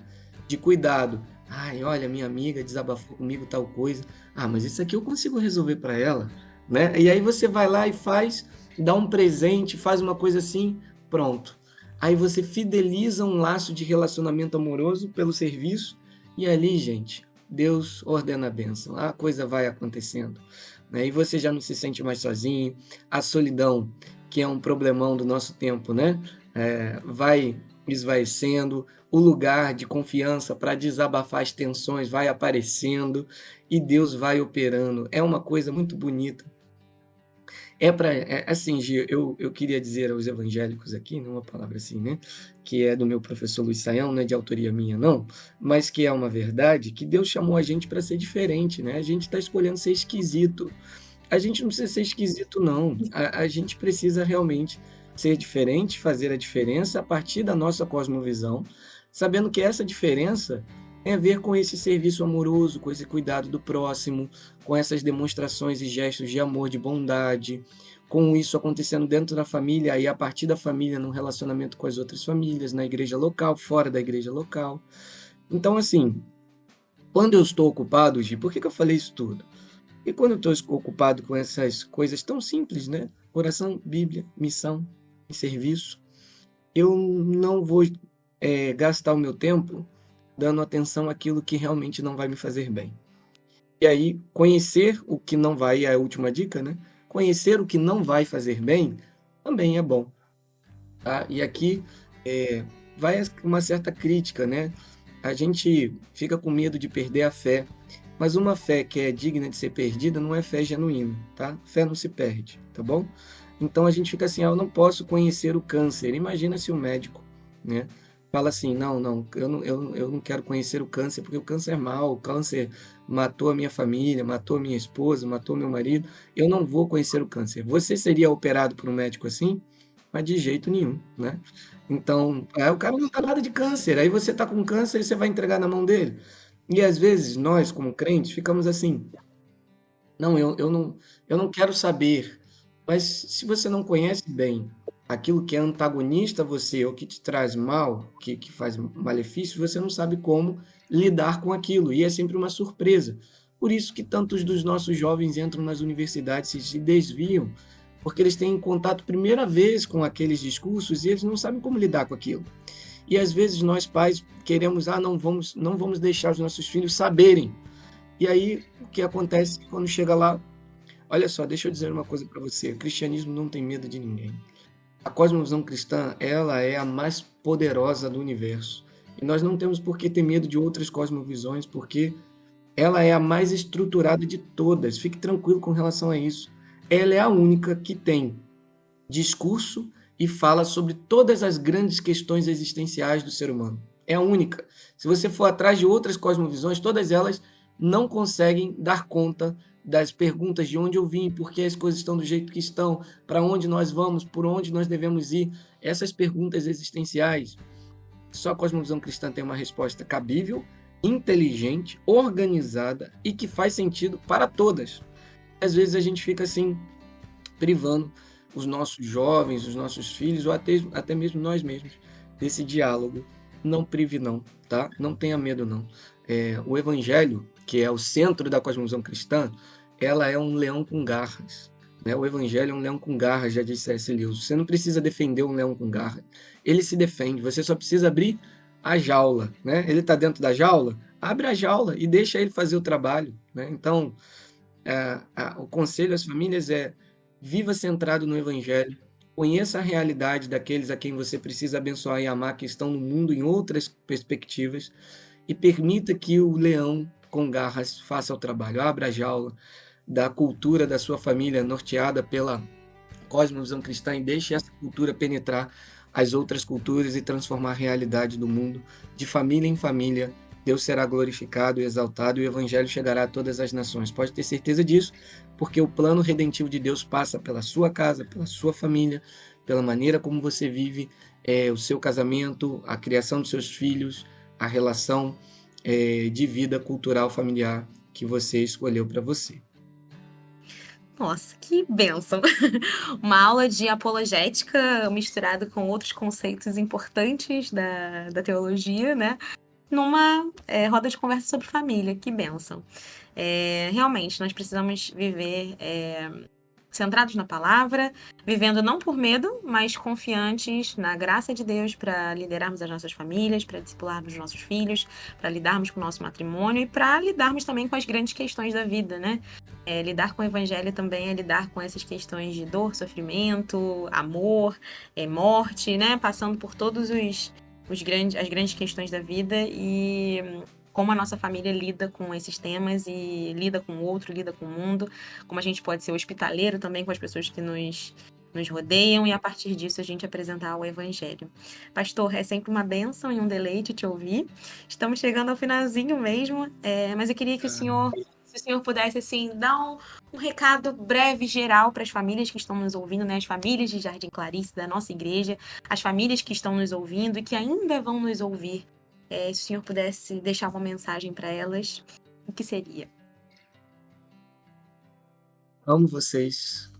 de cuidado. Ai, olha, minha amiga desabafou comigo tal coisa. Ah, mas isso aqui eu consigo resolver para ela, né? E aí você vai lá e faz, dá um presente, faz uma coisa assim, pronto. Aí você fideliza um laço de relacionamento amoroso pelo serviço e ali, gente, Deus ordena a bênção. A coisa vai acontecendo, né? E você já não se sente mais sozinho. A solidão, que é um problemão do nosso tempo, né? Vai esvaecendo, o lugar de confiança para desabafar as tensões vai aparecendo e Deus vai operando. É uma coisa muito bonita. Assim, Gia, eu queria dizer aos evangélicos aqui, não uma palavra assim, né? Que é do meu professor Luiz Saião, não é de autoria minha, não, mas que é uma verdade que Deus chamou a gente para ser diferente, né? A gente está escolhendo ser esquisito. A gente não precisa ser esquisito, não. A gente precisa realmente ser diferente, fazer a diferença a partir da nossa cosmovisão, sabendo que essa diferença tem a ver com esse serviço amoroso, com esse cuidado do próximo, com essas demonstrações e gestos de amor, de bondade, com isso acontecendo dentro da família e a partir da família, num relacionamento com as outras famílias, na igreja local, fora da igreja local. Então, assim, quando eu estou ocupado, Gi, por que eu falei isso tudo? E quando eu estou ocupado com essas coisas tão simples, né? Oração, Bíblia, missão e serviço, eu não vou gastar o meu tempo dando atenção àquilo que realmente não vai me fazer bem. E aí, conhecer o que não vai, é a última dica, né? Conhecer o que não vai fazer bem também é bom, tá? E aqui vai uma certa crítica, né? A gente fica com medo de perder a fé, mas uma fé que é digna de ser perdida não é fé genuína, tá? Fé não se perde, tá bom? Então a gente fica assim, eu não posso conhecer o câncer. Imagina se o médico, né, fala assim, não, eu não quero conhecer o câncer, porque o câncer é mau, o câncer matou a minha família, matou a minha esposa, matou meu marido, eu não vou conhecer o câncer. Você seria operado por um médico assim? Mas de jeito nenhum, né? Então, aí o cara não tá nada de câncer, aí você tá com câncer e você vai entregar na mão dele. E às vezes nós, como crentes, ficamos assim, não, eu não quero saber. Mas se você não conhece bem aquilo que é antagonista a você ou que te traz mal, que faz malefício, você não sabe como lidar com aquilo. E é sempre uma surpresa. Por isso que tantos dos nossos jovens entram nas universidades e se desviam, porque eles têm contato primeira vez com aqueles discursos e eles não sabem como lidar com aquilo. E às vezes nós pais queremos, não vamos deixar os nossos filhos saberem. E aí o que acontece quando chega lá, olha só, deixa eu dizer uma coisa para você, o cristianismo não tem medo de ninguém. A cosmovisão cristã, ela é a mais poderosa do universo. E nós não temos por que ter medo de outras cosmovisões, porque ela é a mais estruturada de todas. Fique tranquilo com relação a isso. Ela é a única que tem discurso e fala sobre todas as grandes questões existenciais do ser humano. É a única. Se você for atrás de outras cosmovisões, todas elas não conseguem dar conta das perguntas de onde eu vim, por que as coisas estão do jeito que estão, para onde nós vamos, por onde nós devemos ir. Essas perguntas existenciais, só a cosmovisão cristã tem uma resposta cabível, inteligente, organizada e que faz sentido para todas. Às vezes a gente fica assim, privando os nossos jovens, os nossos filhos, ou até mesmo nós mesmos, desse diálogo. Não prive não, tá? Não tenha medo não. O evangelho, que é o centro da cosmovisão cristã, ela é um leão com garras, né? O evangelho é um leão com garras, já disse C.S. Lewis. Você não precisa defender um leão com garras. Ele se defende, você só precisa abrir a jaula, né? Ele está dentro da jaula, abre a jaula e deixa ele fazer o trabalho, né? Então, o conselho às famílias é: viva centrado no evangelho, conheça a realidade daqueles a quem você precisa abençoar e amar, que estão no mundo em outras perspectivas, e permita que o leão com garras faça o trabalho. Abra a jaula da cultura da sua família norteada pela cosmovisão cristã e deixe essa cultura penetrar as outras culturas e transformar a realidade do mundo. De família em família, Deus será glorificado e exaltado e o evangelho chegará a todas as nações. Pode ter certeza disso, porque o plano redentivo de Deus passa pela sua casa, pela sua família, pela maneira como você vive o seu casamento, a criação dos seus filhos, a relação de vida cultural familiar que você escolheu para você. Nossa, que bênção! Uma aula de apologética misturada com outros conceitos importantes da teologia, né? Numa roda de conversa sobre família. Que bênção! Realmente, nós precisamos viver centrados na palavra, vivendo não por medo, mas confiantes na graça de Deus para liderarmos as nossas famílias, para discipularmos os nossos filhos, para lidarmos com o nosso matrimônio e para lidarmos também com as grandes questões da vida, né? Lidar com o evangelho também é lidar com essas questões de dor, sofrimento, amor, morte, né? Passando por todos as grandes questões da vida e como a nossa família lida com esses temas e lida com o outro, lida com o mundo, como a gente pode ser hospitaleiro também com as pessoas que nos rodeiam e a partir disso a gente apresentar o evangelho. Pastor, é sempre uma bênção e um deleite te ouvir. Estamos chegando ao finalzinho mesmo, mas eu queria que se o senhor pudesse assim dar um recado breve, geral para as famílias que estão nos ouvindo, né? As famílias de Jardim Clarice, da nossa igreja, as famílias que estão nos ouvindo e que ainda vão nos ouvir. Se o senhor pudesse deixar uma mensagem para elas, o que seria? Amo vocês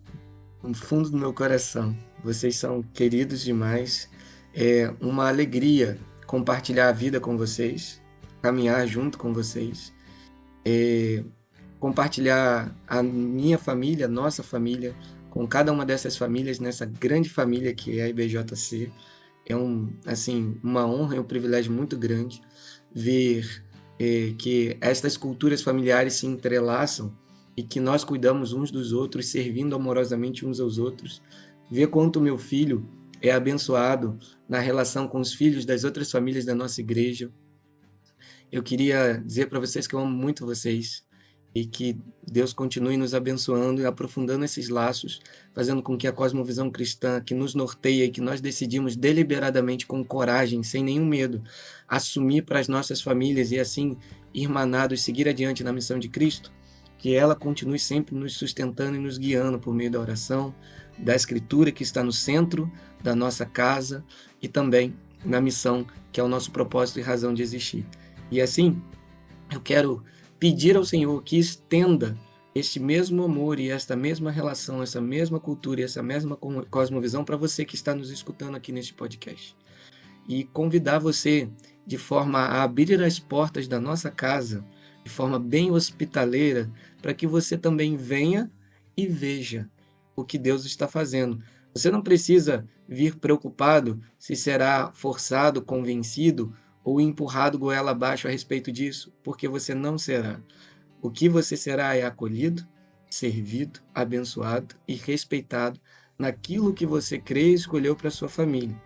no fundo do meu coração. Vocês são queridos demais. É uma alegria compartilhar a vida com vocês, caminhar junto com vocês, compartilhar a minha família, a nossa família, com cada uma dessas famílias, nessa grande família que é a IBJC. É uma honra e um privilégio muito grande ver que estas culturas familiares se entrelaçam e que nós cuidamos uns dos outros, servindo amorosamente uns aos outros. Ver quanto meu filho é abençoado na relação com os filhos das outras famílias da nossa igreja. Eu queria dizer para vocês que eu amo muito vocês e que Deus continue nos abençoando e aprofundando esses laços, fazendo com que a cosmovisão cristã que nos norteia e que nós decidimos deliberadamente, com coragem, sem nenhum medo, assumir para as nossas famílias e assim, irmanados, seguir adiante na missão de Cristo, que ela continue sempre nos sustentando e nos guiando por meio da oração, da Escritura que está no centro da nossa casa e também na missão que é o nosso propósito e razão de existir. E assim, eu quero pedir ao Senhor que estenda este mesmo amor e esta mesma relação, essa mesma cultura e essa mesma cosmovisão para você que está nos escutando aqui neste podcast. E convidar você de forma a abrir as portas da nossa casa, de forma bem hospitaleira, para que você também venha e veja o que Deus está fazendo. Você não precisa vir preocupado se será forçado, convencido ou empurrado goela abaixo a respeito disso, porque você não será. O que você será é acolhido, servido, abençoado e respeitado naquilo que você crê e escolheu para sua família.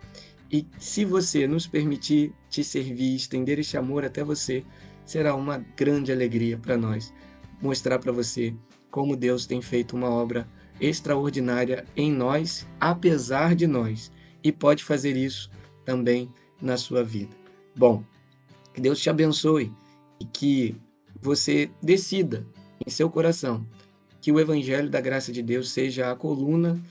E se você nos permitir te servir, estender este amor até você, será uma grande alegria para nós mostrar para você como Deus tem feito uma obra extraordinária em nós, apesar de nós, e pode fazer isso também na sua vida. Bom, que Deus te abençoe e que você decida em seu coração que o Evangelho da Graça de Deus seja a coluna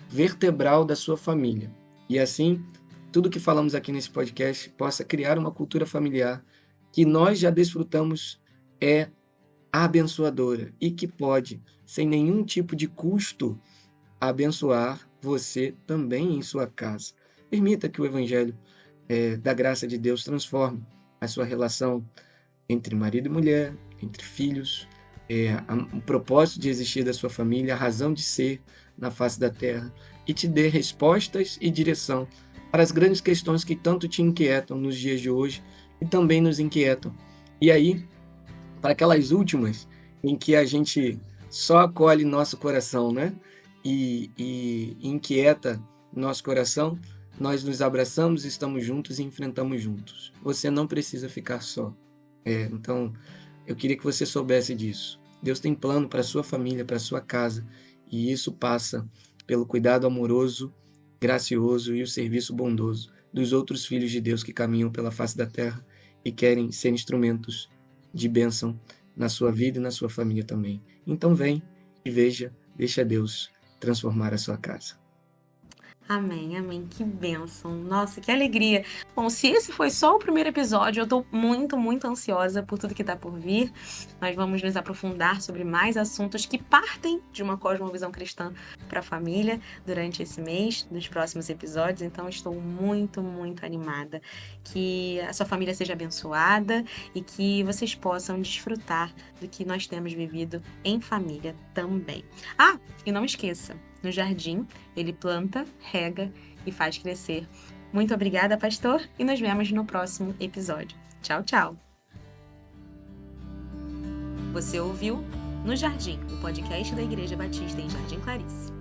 vertebral da sua família. E assim, tudo que falamos aqui nesse podcast possa criar uma cultura familiar que nós já desfrutamos abençoadora e que pode, sem nenhum tipo de custo, abençoar você também em sua casa. Permita que o Evangelho da Graça de Deus transforme a sua relação entre marido e mulher, entre filhos, o propósito de existir da sua família, a razão de ser na face da terra, e te dê respostas e direção para as grandes questões que tanto te inquietam nos dias de hoje e também nos inquietam. E aí, para aquelas últimas em que a gente só acolhe nosso coração, né? E inquieta nosso coração, nós nos abraçamos, estamos juntos e enfrentamos juntos. Você não precisa ficar só. Então, eu queria que você soubesse disso. Deus tem plano para a sua família, para a sua casa, e isso passa pelo cuidado amoroso, gracioso e o serviço bondoso dos outros filhos de Deus que caminham pela face da terra e querem ser instrumentos de bênção na sua vida e na sua família também. Então vem e veja, deixa Deus transformar a sua casa. Amém, amém. Que bênção. Nossa, que alegria. Bom, se esse foi só o primeiro episódio, eu tô muito, muito ansiosa por tudo que tá por vir. Nós vamos nos aprofundar sobre mais assuntos que partem de uma cosmovisão cristã para a família durante esse mês, nos próximos episódios. Então, estou muito, muito animada. Que a sua família seja abençoada e que vocês possam desfrutar do que nós temos vivido em família também. Ah, e não esqueça, no jardim, ele planta, rega e faz crescer. Muito obrigada, pastor, e nos vemos no próximo episódio. Tchau, tchau! Você ouviu No Jardim, o podcast da Igreja Batista em Jardim Clarice.